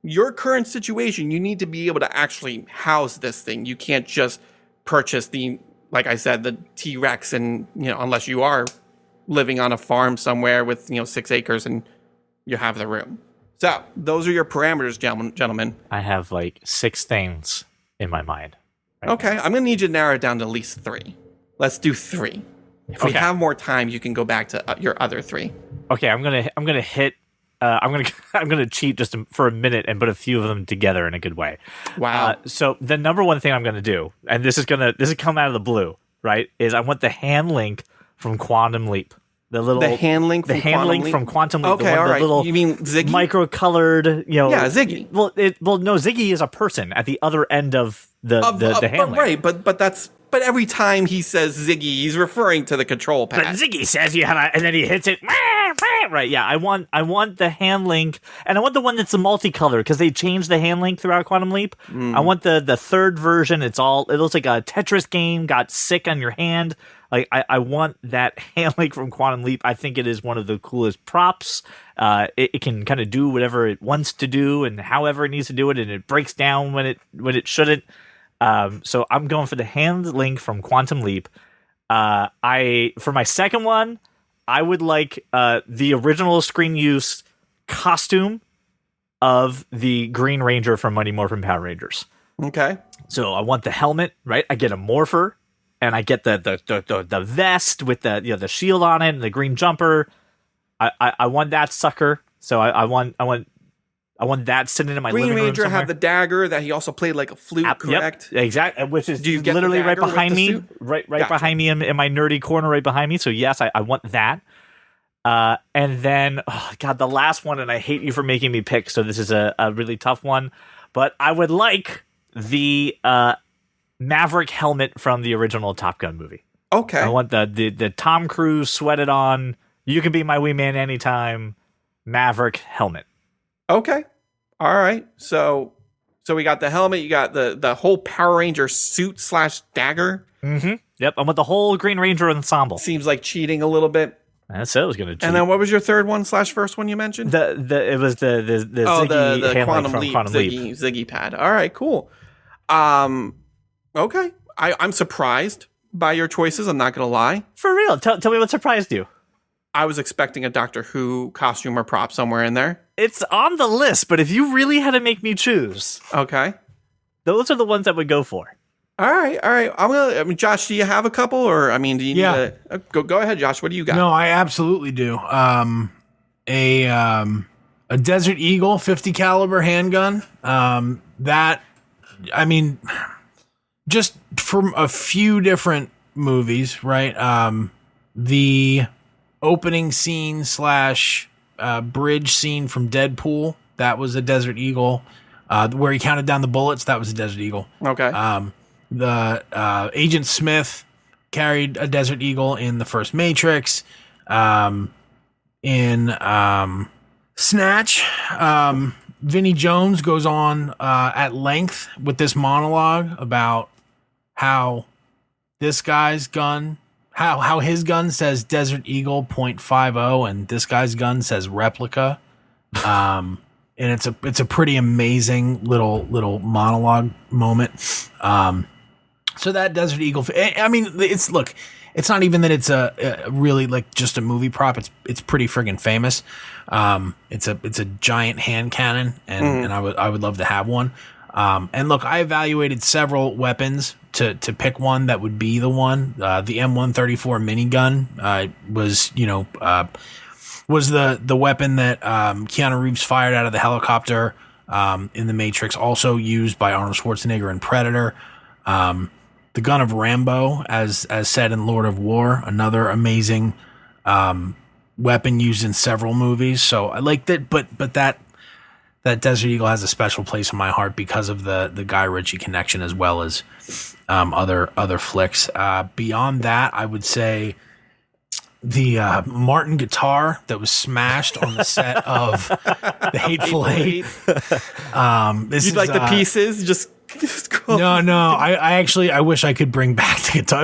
Speaker 4: your current situation, you need to be able to actually house this thing. You can't just purchase like I said, the T-Rex, and, unless you are living on a farm somewhere with 6 acres and you have the room. So those are your parameters, gentlemen.
Speaker 2: I have like 6 things in my mind.
Speaker 4: Okay, I'm gonna need you to narrow it down to at least 3. Let's do 3. If we have more time, you can go back to your other 3.
Speaker 2: Okay, I'm gonna hit. I'm gonna cheat just for a minute and put a few of them together in a good way.
Speaker 4: Wow.
Speaker 2: So the number one thing I'm gonna do, and this is come out of the blue, right? Is I want the hand link from Quantum Leap.
Speaker 4: The hand link from Quantum Leap?
Speaker 2: from Quantum Leap.
Speaker 4: Okay,
Speaker 2: the
Speaker 4: all right.
Speaker 2: little
Speaker 4: You mean Ziggy?
Speaker 2: micro-colored,
Speaker 4: Yeah, Ziggy.
Speaker 2: Well, no, Ziggy is a person at the other end of the hand link.
Speaker 4: Right, but every time he says Ziggy, he's referring to the control pad.
Speaker 2: But Ziggy says you had and then he hits it. Right, yeah. I want the hand link, and I want the one that's the multicolor because they changed the hand link throughout Quantum Leap. I want the third version. It looks like a Tetris game got sick on your hand. Like I want that hand link from Quantum Leap. I think it is one of the coolest props. It can kind of do whatever it wants to do and however it needs to do it, and it breaks down when it shouldn't. So I'm going for the hand link from Quantum Leap. For my second one, I would like the original screen use costume of the Green Ranger from Mighty Morphin Power Rangers.
Speaker 4: Okay.
Speaker 2: So I want the helmet, right? I get a morpher, and I get the vest with the shield on it and the green jumper. I want that sucker. So I want that sitting in my living room.
Speaker 4: Green Ranger
Speaker 2: somewhere.
Speaker 4: had the dagger that he also played like a flute, correct?
Speaker 2: Yep, exactly. Which is
Speaker 4: Do you get
Speaker 2: literally
Speaker 4: the
Speaker 2: right
Speaker 4: dagger with
Speaker 2: behind
Speaker 4: the
Speaker 2: me,
Speaker 4: suit?
Speaker 2: right
Speaker 4: Gotcha.
Speaker 2: behind me in my nerdy corner, right behind me. So yes, I want that. And then, the last one, and I hate you for making me pick. So this is a really tough one, but I would like the Maverick helmet from the original Top Gun movie.
Speaker 4: Okay.
Speaker 2: I want the Tom Cruise sweated on. You can be my wingman anytime. Maverick helmet.
Speaker 4: Okay. All right. So we got the helmet. You got the whole Power Ranger suit / dagger.
Speaker 2: Mm-hmm. Yep. I want the whole Green Ranger ensemble.
Speaker 4: Seems like cheating a little bit.
Speaker 2: I said I was going to cheat.
Speaker 4: And then what was your third one / first one you mentioned?
Speaker 2: It was the Ziggy
Speaker 4: the
Speaker 2: hand
Speaker 4: Quantum
Speaker 2: from
Speaker 4: Leap,
Speaker 2: Quantum Leap.
Speaker 4: Ziggy pad. All right, cool. Okay. I'm surprised by your choices. I'm not going to lie.
Speaker 2: For real. Tell me what surprised you.
Speaker 4: I was expecting a Doctor Who costume or prop somewhere in there.
Speaker 2: It's on the list, but if you really had to make me choose,
Speaker 4: Okay.
Speaker 2: those are the ones I would go for.
Speaker 4: All right. Josh, do you have a couple, or do you need
Speaker 3: Yeah.
Speaker 4: go ahead, Josh? What do you got?
Speaker 3: No, I absolutely do. A Desert Eagle 50 caliber handgun. Just from a few different movies, right? The opening scene / bridge scene from Deadpool, that was a Desert Eagle. Where he counted down the bullets, that was a Desert Eagle.
Speaker 4: Okay.
Speaker 3: The Agent Smith carried a Desert Eagle in the first Matrix. In Snatch, Vinnie Jones goes on at length with this monologue about how this guy's gun, how his gun says Desert Eagle .50 and this guy's gun says replica. And it's a pretty amazing little monologue moment. So that Desert Eagle, it's not even that it's a really like just a movie prop. It's pretty friggin' famous. It's a giant hand cannon, and I would love to have one. And look, I evaluated several weapons to pick one that would be the one. The M134 minigun was the weapon that Keanu Reeves fired out of the helicopter in The Matrix, also used by Arnold Schwarzenegger in Predator. The gun of Rambo, as said in Lord of War, another amazing weapon used in several movies. So I like that, but that Desert Eagle has a special place in my heart because of the Guy Ritchie connection as well as other flicks. Beyond that, I would say the Martin guitar that was smashed on the set of The Hateful Eight.
Speaker 4: You'd like the pieces? Just go.
Speaker 3: No. I wish I could bring back the guitar.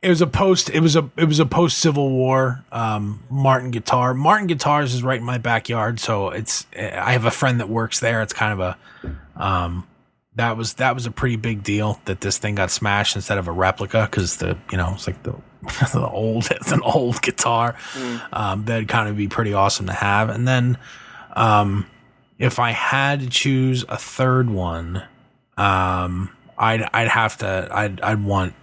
Speaker 3: It was a post Civil War Martin guitar. Martin Guitars is right in my backyard, so I have a friend that works there. It's kind of a that was a pretty big deal that this thing got smashed instead of a replica because it's like it's an old guitar. That'd kind of be pretty awesome to have. And then if I had to choose a third one, I'd want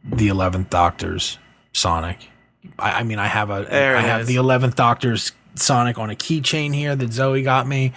Speaker 3: the 11th Doctor's Sonic. I have the 11th Doctor's Sonic on a keychain here that Zoe got me.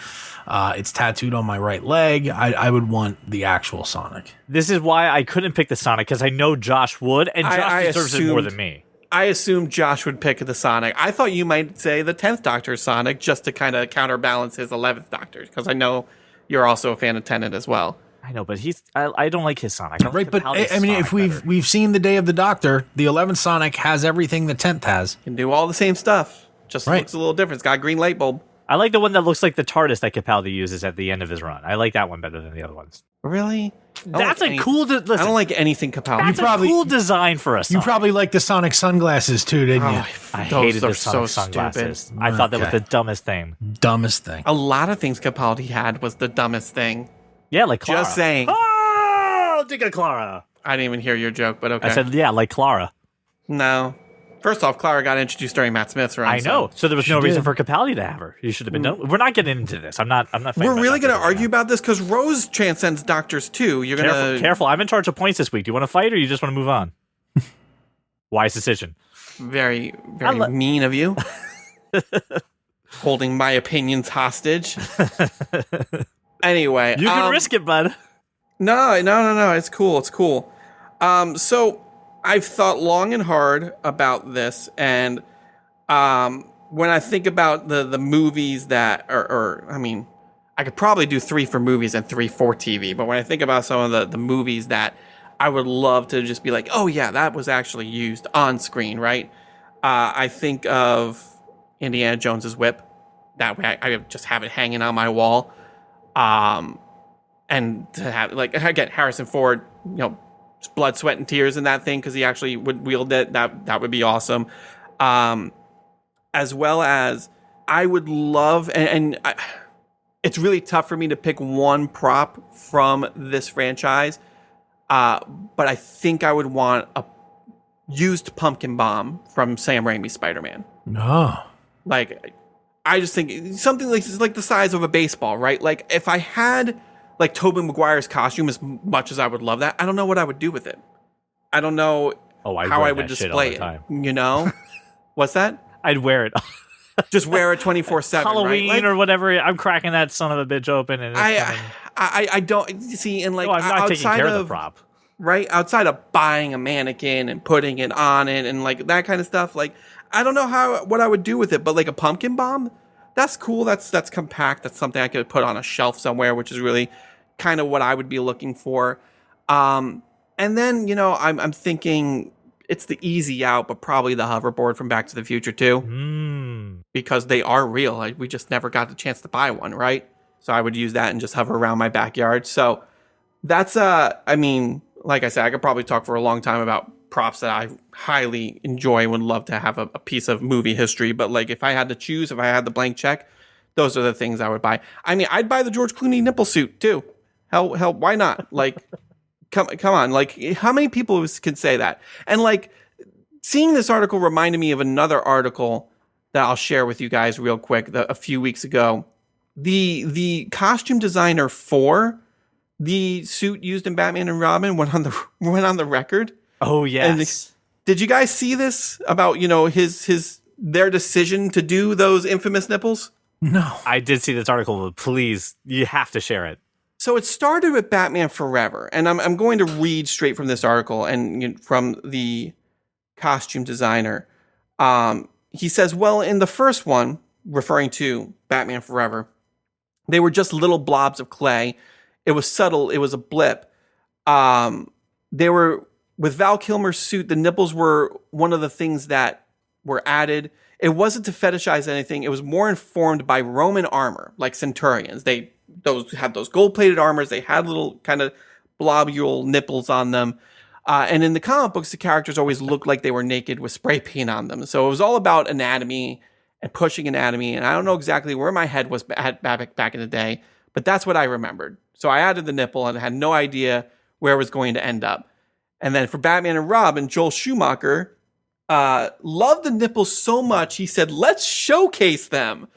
Speaker 3: It's tattooed on my right leg. I would want the actual Sonic.
Speaker 2: This is why I couldn't pick the Sonic, because I know Josh would, and Josh deserves it more than me.
Speaker 4: I assumed Josh would pick the Sonic. I thought you might say the 10th Doctor's Sonic just to kind of counterbalance his 11th Doctor, because I know you're also a fan of Tennant as well.
Speaker 2: I know, but I don't like his Sonic. I
Speaker 3: Right, but I mean, if we've seen the Day of the Doctor, the 11th Sonic has everything the 10th has.
Speaker 4: Can do all the same stuff. Just
Speaker 3: Right.
Speaker 4: looks a little different. It's got a green light bulb.
Speaker 2: I like the one that looks like the TARDIS that Capaldi uses at the end of his run. I like that one better than the other ones.
Speaker 4: Really?
Speaker 2: That's a cool. Listen,
Speaker 4: I don't like anything Capaldi.
Speaker 2: that's a cool design for us.
Speaker 3: You probably like the Sonic sunglasses too, didn't you?
Speaker 2: I
Speaker 4: those
Speaker 2: hated
Speaker 4: are
Speaker 2: the Sonic
Speaker 4: so
Speaker 2: sunglasses.
Speaker 4: stupid.
Speaker 2: I thought that was
Speaker 3: Okay.
Speaker 2: the dumbest thing.
Speaker 3: Dumbest thing.
Speaker 4: A lot of things Capaldi had was the dumbest thing.
Speaker 2: Yeah, like Clara.
Speaker 4: Just saying.
Speaker 2: Oh, Digga Clara.
Speaker 4: I didn't even hear your joke, but okay.
Speaker 2: I said, yeah, like Clara.
Speaker 4: No. First off, Clara got introduced during Matt Smith's run.
Speaker 2: I know. So there was no
Speaker 3: She
Speaker 2: reason
Speaker 3: did.
Speaker 2: for Capaldi to have her. You should have been done. We're not getting into this. I'm not.
Speaker 4: So we're really going to argue about this because Rose transcends Doctors too. You're going to
Speaker 2: Careful. I'm in charge of points this week. Do you want to fight or you just want to move on? Wise decision.
Speaker 4: very mean of you, holding my opinions hostage. Anyway,
Speaker 2: You can risk it, bud.
Speaker 4: No. It's cool. So I've thought long and hard about this, and when I think about the movies that I mean, I could probably do 3 for movies and 3 for TV, but when I think about some of the movies that I would love to just be like, oh yeah, that was actually used on screen, right? I think of Indiana Jones's whip. That way I just have it hanging on my wall. And to have, like, again, Harrison Ford, blood, sweat, and tears in that thing because he actually would wield it. That would be awesome. As well as I would love, it's really tough for me to pick one prop from this franchise, but I think I would want a used pumpkin bomb from Sam Raimi's Spider-Man.
Speaker 3: No.
Speaker 4: Like, I just think something like the size of a baseball, right? Like, if I had like Tobey Maguire's costume, as much as I would love that, I don't know what I would do with it. I don't know how I would display it. You know, what's that?
Speaker 2: I'd wear it.
Speaker 4: Just wear it 24/7.
Speaker 2: Halloween
Speaker 4: right?
Speaker 2: or whatever. I'm cracking that son of a bitch open, and it's coming.
Speaker 4: I don't see, and like
Speaker 2: No, I'm not taking
Speaker 4: outside
Speaker 2: care
Speaker 4: of
Speaker 2: of the prop.
Speaker 4: right outside of buying a mannequin and putting it on it and like that kind of stuff. Like, I don't know what I would do with it, but like a pumpkin bomb, that's cool. That's compact. That's something I could put on a shelf somewhere, which is really kind of what I would be looking for. And then, I'm thinking it's the easy out, but probably the hoverboard from Back to the Future too, because they are real. We just never got the chance to buy one, right? So I would use that and just hover around my backyard. So that's, I mean, like I said, I could probably talk for a long time about props that I highly enjoy and would love to have a piece of movie history. But like, if I had to choose, if I had the blank check, those are the things I would buy. I mean, I'd buy the George Clooney nipple suit too. Hell, why not? Like, come on. Like, how many people can say that? And like, seeing this article reminded me of another article that I'll share with you guys real quick. A few weeks ago, the costume designer for the suit used in Batman and Robin went on the record.
Speaker 2: Oh yes.
Speaker 4: And did you guys see this about their decision to do those infamous nipples?
Speaker 3: No.
Speaker 2: I did see this article, but please, you have to share it.
Speaker 4: So it started with Batman Forever, and I'm going to read straight from this article and from the costume designer. He says, well, in the first one, referring to Batman Forever, they were just little blobs of clay. It was subtle. It was a blip. They were, with Val Kilmer's suit, the nipples were one of the things that were added. It wasn't to fetishize anything. It was more informed by Roman armor, like centurions. Those had those gold-plated armors. They had little kind of blobule nipples on them. And in the comic books, the characters always looked like they were naked with spray paint on them. So it was all about anatomy and pushing anatomy. And I don't know exactly where my head was back in the day, but that's what I remembered. So I added the nipple and I had no idea where it was going to end up. And then for Batman and Robin, Joel Schumacher loved the nipples so much, he said, let's showcase them.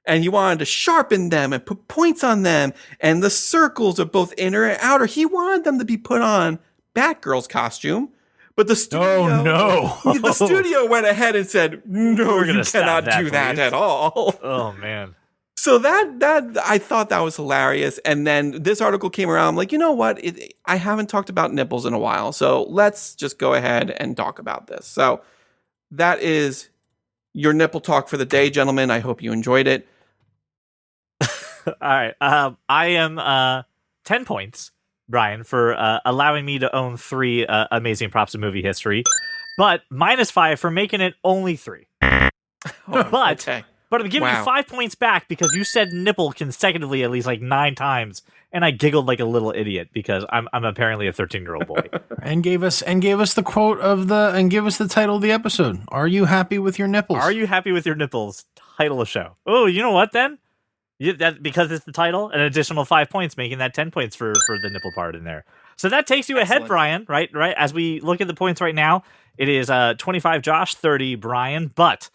Speaker 4: And he wanted to sharpen them and put points on them. And the circles of both inner and outer, he wanted them to be put on Batgirl's costume. But the studio, the studio went ahead and said, no, you cannot do that at all.
Speaker 2: Oh, man.
Speaker 4: So that I thought that was hilarious. And then this article came around. I'm like, you know what? I haven't talked about nipples in a while. So let's just go ahead and talk about this. So that is your nipple talk for the day, gentlemen. I hope you enjoyed it.
Speaker 2: All right. I am 10 points, Brian, for allowing me to own 3 amazing props of movie history, but -5 for making it only 3.
Speaker 4: Okay.
Speaker 2: But I'm giving you 5 points back because you said nipple consecutively at least like 9 times, and I giggled like a little idiot because I'm apparently a 13-year-old boy.
Speaker 3: and gave us the quote of and give us the title of the episode. Are you happy with your nipples?
Speaker 2: Are you happy with your nipples? Title of show. Oh, you know what then? That because it's the title, an additional 5 points, making that 10 points for the nipple part in there. So that takes you ahead, Brian. Right. As we look at the points right now, it is 25 Josh, 30 Brian. But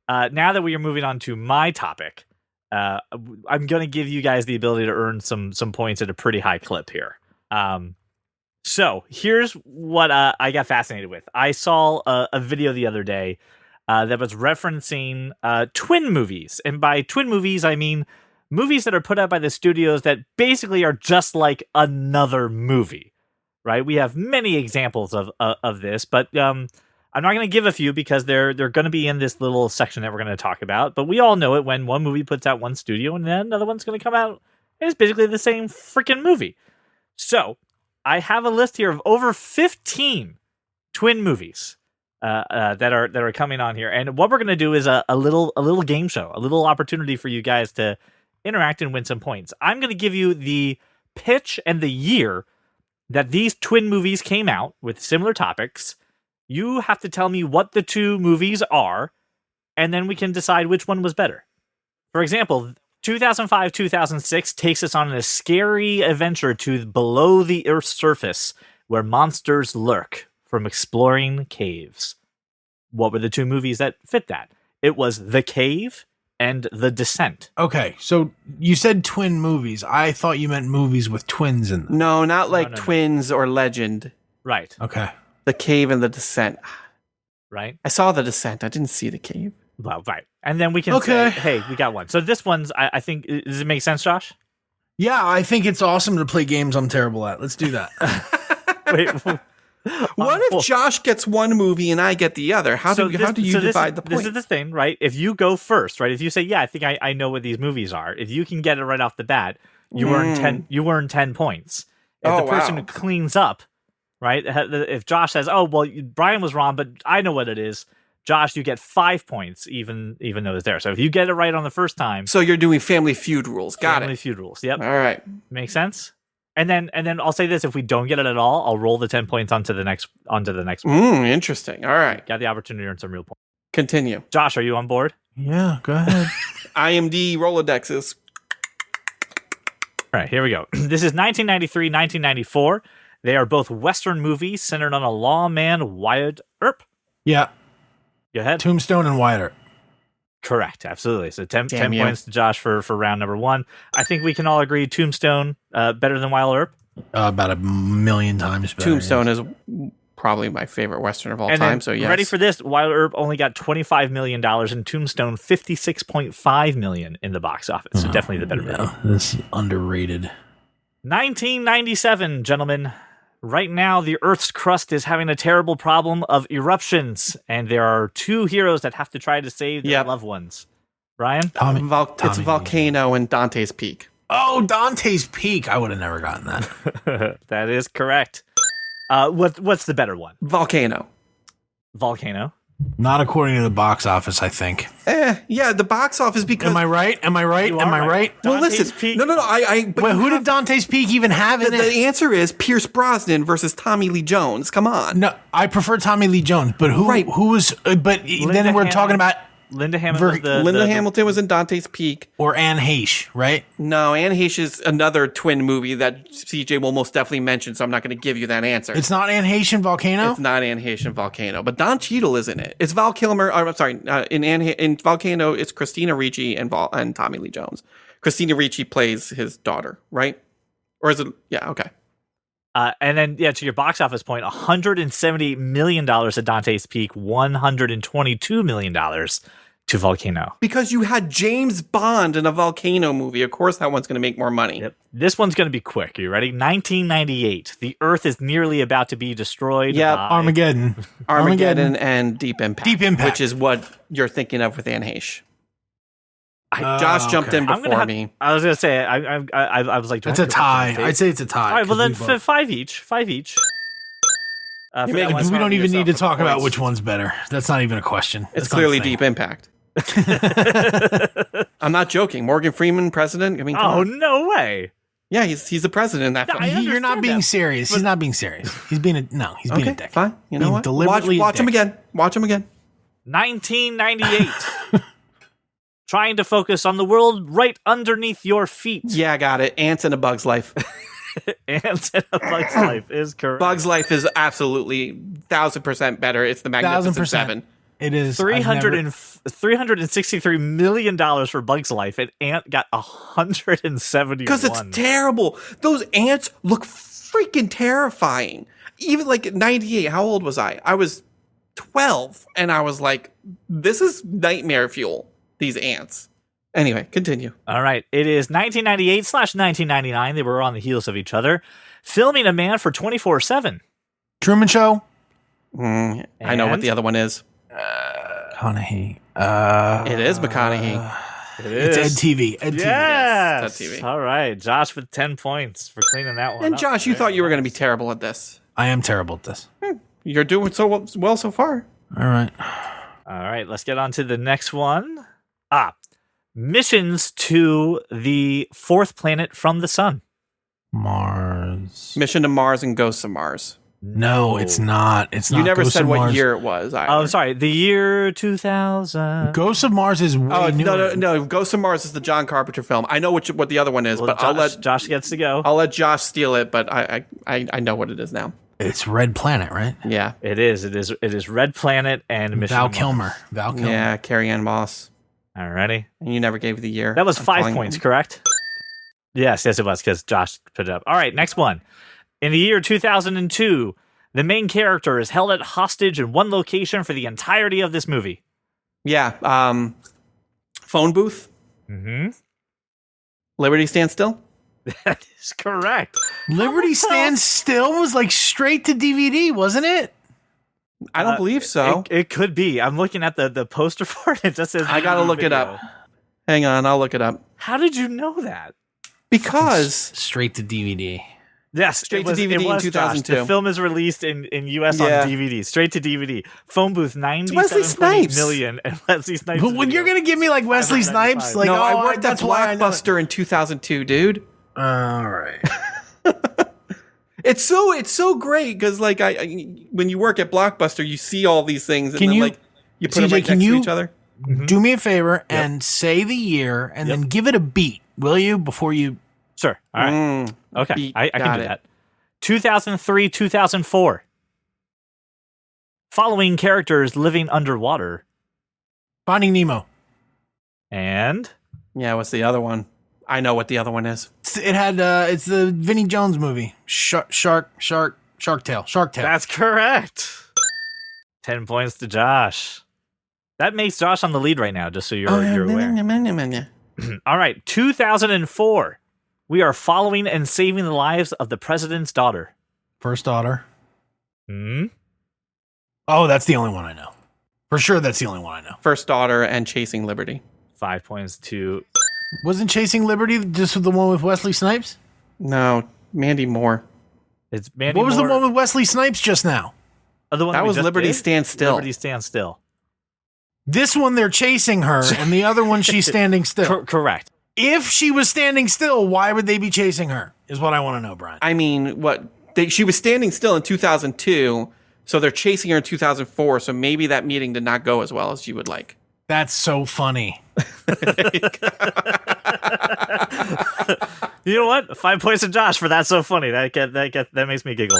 Speaker 2: now that we are moving on to my topic, I'm going to give you guys the ability to earn some points at a pretty high clip here. So here's what I got fascinated with. I saw a video the other day that was referencing twin movies, and by twin movies I mean movies that are put out by the studios that basically are just like another movie, right? We have many examples of this, but I'm not going to give a few because they're going to be in this little section that we're going to talk about. But we all know it when one movie puts out one studio and then another one's going to come out and it's basically the same freaking movie. So I have a list here of over 15 twin movies that are coming on here, and what we're going to do is a little game show, a little opportunity for you guys to interact and win some points. I'm going to give you the pitch and the year that these twin movies came out with similar topics. You have to tell me what the 2 movies are, and then we can decide which one was better. For example, 2005-2006 takes us on a scary adventure to below the Earth's surface, where monsters lurk from exploring caves. What were the 2 movies that fit that? It was The Cave and The Descent.
Speaker 3: Okay, so you said twin movies. I thought you meant movies with twins in them.
Speaker 4: No, not like Twins or Legend.
Speaker 2: Right.
Speaker 3: Okay.
Speaker 4: The Cave and The Descent.
Speaker 2: Right.
Speaker 4: I saw The Descent. I didn't see The Cave.
Speaker 2: Well, right. And then we can say, hey, we got one. So this one's, I think, does it make sense, Josh?
Speaker 3: Yeah, I think it's awesome to play games I'm terrible at. Let's do that.
Speaker 2: Wait.
Speaker 4: What if Josh gets one movie and I get the other? How do you divide the points?
Speaker 2: This is the thing, right? If you go first, right? If you say, yeah, I think I know what these movies are. If you can get it right off the bat, you earn 10. You earn 10 points. If the person who cleans up, right? If Josh says, "Oh, well, Brian was wrong, but I know what it is," Josh, you get 5 points, even though it's there. So if you get it right on the first time,
Speaker 4: so you're doing Family Feud rules. Got it.
Speaker 2: Family Feud rules. Yep.
Speaker 4: All right.
Speaker 2: Makes sense. And then I'll say this: if we don't get it at all, I'll roll the 10 points onto the next one.
Speaker 4: Interesting. All right.
Speaker 2: Got the opportunity to earn some real points.
Speaker 4: Continue.
Speaker 2: Josh, are you on board?
Speaker 3: Yeah, go ahead.
Speaker 4: IMD Rolodexes.
Speaker 2: All right, here we go. This is 1993, 1994. They are both Western movies centered on a lawman, Wyatt Earp.
Speaker 3: Yeah.
Speaker 2: Go ahead.
Speaker 3: Tombstone and Wyatt Earp.
Speaker 2: Correct, absolutely. So 10 points to Josh for round number 1. I think we can all agree Tombstone better than Wyatt Earp.
Speaker 3: About a million times better.
Speaker 4: Tombstone is probably my favorite Western of all time. So yes.
Speaker 2: Ready for this? Wyatt Earp only got $25 million and Tombstone $56.5 million in the box office. So definitely the better movie.
Speaker 3: This is underrated.
Speaker 2: 1997, gentlemen. Right now, the Earth's crust is having a terrible problem of eruptions, and there are 2 heroes that have to try to save their loved ones. Brian?
Speaker 4: It's Volcano and Dante's Peak.
Speaker 3: Oh, Dante's Peak. I would have never gotten that.
Speaker 2: That is correct. What's the better one?
Speaker 4: Volcano.
Speaker 3: Not according to the box office, I think.
Speaker 4: Yeah, the box office because...
Speaker 3: Am I right? Am I right?
Speaker 4: Well, listen.
Speaker 2: Peak.
Speaker 4: No.
Speaker 3: Wait, who did Dante's Peak even have in it?
Speaker 4: The answer is Pierce Brosnan versus Tommy Lee Jones. Come on.
Speaker 3: No, I prefer Tommy Lee Jones, but who was... But then we're talking about...
Speaker 2: Linda Hamilton.
Speaker 4: Linda Hamilton was in Dante's Peak.
Speaker 3: Or Anne Heche, right?
Speaker 4: No, Anne Heche is another twin movie that CJ will most definitely mention, so I'm not going to give you that answer.
Speaker 3: It's not Anne Heche and Volcano?
Speaker 4: It's not Anne Heche and Volcano, but Don Cheadle is in it. It's Val Kilmer. I'm sorry. In Volcano, it's Christina Ricci and Tommy Lee Jones. Christina Ricci plays his daughter, right? Or is it? Yeah, okay.
Speaker 2: And then, to your box office point, $178 million at Dante's Peak, $122 million to volcano.
Speaker 4: Because you had James Bond in a volcano movie. Of course, that one's going to make more money.
Speaker 2: Yep. This one's going to be quick. Are you ready? 1998. The Earth is nearly about to be destroyed.
Speaker 4: Yep.
Speaker 2: by...
Speaker 4: Armageddon and Deep Impact.
Speaker 3: Deep Impact.
Speaker 4: Which is what you're thinking of with Anne Heche. Josh jumped in before me.
Speaker 2: I was going to say, I was like...
Speaker 3: It's a tie. I'd say it's a tie.
Speaker 2: All right, well then 5 each. 5 each.
Speaker 3: We don't even need to talk about which one's better. That's not even a question.
Speaker 4: It's clearly Deep Impact. I'm not joking. Morgan Freeman, president. I mean,
Speaker 2: no way.
Speaker 4: Yeah, he's the president in that film.
Speaker 3: You're not being serious. He's not being serious. He's being a dick.
Speaker 4: Fine. You know what?
Speaker 3: Deliberately
Speaker 4: Watch him again. Watch him again.
Speaker 2: 1998. Trying to focus on the world right underneath your feet.
Speaker 4: Yeah, I got it. Ants in a Bug's Life.
Speaker 2: Ants in a Bug's Life is correct.
Speaker 4: Bug's Life is absolutely 1,000% better. It's the Magnificent Seven.
Speaker 3: It is
Speaker 2: $363 million for Bug's Life, and Ant got 171.
Speaker 4: Because it's terrible. Those ants look freaking terrifying. Even like 98, how old was I? I was 12, and I was like, this is nightmare fuel, these ants. Anyway, continue.
Speaker 2: All right. It is 1998/1999. They were on the heels of each other, filming a man for 24/7.
Speaker 3: Truman Show?
Speaker 4: I know what the other one is.
Speaker 3: McConaughey.
Speaker 4: It is McConaughey.
Speaker 3: It's Ed TV.
Speaker 2: Yes.
Speaker 4: Yes, Ed TV.
Speaker 2: All right. Josh with 10 points for cleaning that one
Speaker 4: And
Speaker 2: up.
Speaker 4: Josh, you thought you were going to be terrible at this.
Speaker 3: I am terrible at this.
Speaker 4: You're doing so well so far.
Speaker 3: All right.
Speaker 2: All right. Let's get on to the next one. Missions to the fourth planet from the sun.
Speaker 3: Mars.
Speaker 4: Mission to Mars and Ghosts of Mars.
Speaker 3: No, it's not. It's not.
Speaker 4: You never
Speaker 3: Ghosts
Speaker 4: said
Speaker 3: of
Speaker 4: what
Speaker 3: Mars.
Speaker 4: year it was. Either.
Speaker 2: Oh, sorry. The year 2000.
Speaker 3: Ghosts of Mars is way newer.
Speaker 4: No. Ghosts of Mars is the John Carpenter film. I know what the other one is,
Speaker 2: Well,
Speaker 4: but
Speaker 2: Josh gets to go.
Speaker 4: I'll let Josh steal it. But I know what it is now.
Speaker 3: It's Red Planet, right?
Speaker 4: Yeah,
Speaker 2: It is Red Planet and Mission
Speaker 3: Val
Speaker 2: to Mars.
Speaker 3: Kilmer. Val Kilmer.
Speaker 4: yeah. Carrie Ann Moss.
Speaker 2: Alrighty.
Speaker 4: And you never gave the year.
Speaker 2: That was
Speaker 4: I'm
Speaker 2: 5
Speaker 4: calling
Speaker 2: points,
Speaker 4: it.
Speaker 2: correct? Yes, it was, because Josh put it up. All right, next one. In the year 2002, the main character is held at hostage in one location for the entirety of this movie.
Speaker 4: Yeah. Phone booth.
Speaker 2: Mm-hmm.
Speaker 4: Liberty Stand Still.
Speaker 2: That is correct.
Speaker 3: Liberty Stands Still was like straight to DVD, wasn't it?
Speaker 4: I don't believe so.
Speaker 2: It could be. I'm looking at the poster for it. It just says
Speaker 4: I gotta look it up. Hang on, I'll look it up.
Speaker 2: How did you know that?
Speaker 4: Because
Speaker 3: Straight to DVD.
Speaker 2: Yes,
Speaker 4: Straight
Speaker 2: it was,
Speaker 4: to DVD
Speaker 2: it was,
Speaker 4: in 2002.
Speaker 2: Josh. The film is released in US
Speaker 4: Yeah.
Speaker 2: on DVD, straight to DVD. Phone booth,
Speaker 4: Wesley
Speaker 2: 97.8
Speaker 4: Snipes.
Speaker 2: million, and Wesley Snipes.
Speaker 3: But when you're gonna give me like Wesley
Speaker 2: 595.
Speaker 3: Snipes, like
Speaker 4: no, I worked at
Speaker 3: that's why I know it.
Speaker 4: Blockbuster in 2002, dude.
Speaker 3: All right.
Speaker 4: It's so great because like when you work at Blockbuster, you see all these things and
Speaker 3: Can
Speaker 4: then
Speaker 3: you-
Speaker 4: like you put them
Speaker 3: TJ,
Speaker 4: right
Speaker 3: can
Speaker 4: next to
Speaker 3: you-
Speaker 4: each other.
Speaker 3: Do me a favor and say the year and then give it a beat, will you? Before you.
Speaker 2: Sure. All right. Okay.
Speaker 4: beat,
Speaker 2: I
Speaker 4: got
Speaker 2: can do
Speaker 4: it.
Speaker 2: that. 2003, 2004. Following characters living underwater.
Speaker 3: Finding Nemo.
Speaker 2: And
Speaker 4: Yeah, what's the other one? I know what the other one is.
Speaker 3: It had. It's the Vinnie Jones movie. Shark Tale.
Speaker 2: that's correct. 10 points to Josh. That makes Josh on the lead right now, just so you're aware. All right. 2004. We are following and saving the lives of the president's daughter.
Speaker 3: First Daughter.
Speaker 2: Hmm?
Speaker 3: Oh, that's the only one I know. For sure, that's the only one I know.
Speaker 4: First Daughter and Chasing Liberty.
Speaker 2: 5 points to...
Speaker 3: Wasn't Chasing Liberty just the one with Wesley Snipes?
Speaker 4: No, Mandy Moore.
Speaker 2: It's Mandy
Speaker 3: What was
Speaker 2: Moore.
Speaker 3: the one with Wesley Snipes just now?
Speaker 2: Oh, the one
Speaker 4: That
Speaker 2: we
Speaker 4: was
Speaker 2: just
Speaker 4: Liberty
Speaker 2: did?
Speaker 4: Stand Still.
Speaker 2: Liberty Stand Still.
Speaker 3: This one they're chasing her, and the other one she's standing still.
Speaker 2: Correct.
Speaker 3: If she was standing still, why would they be chasing her? Is what I want to know, Brian.
Speaker 4: I mean, she was standing still in 2002, so they're chasing her in 2004. So maybe that meeting did not go as well as you would like.
Speaker 3: That's so funny.
Speaker 2: You know what? 5 points to Josh for That's So Funny. That makes me giggle.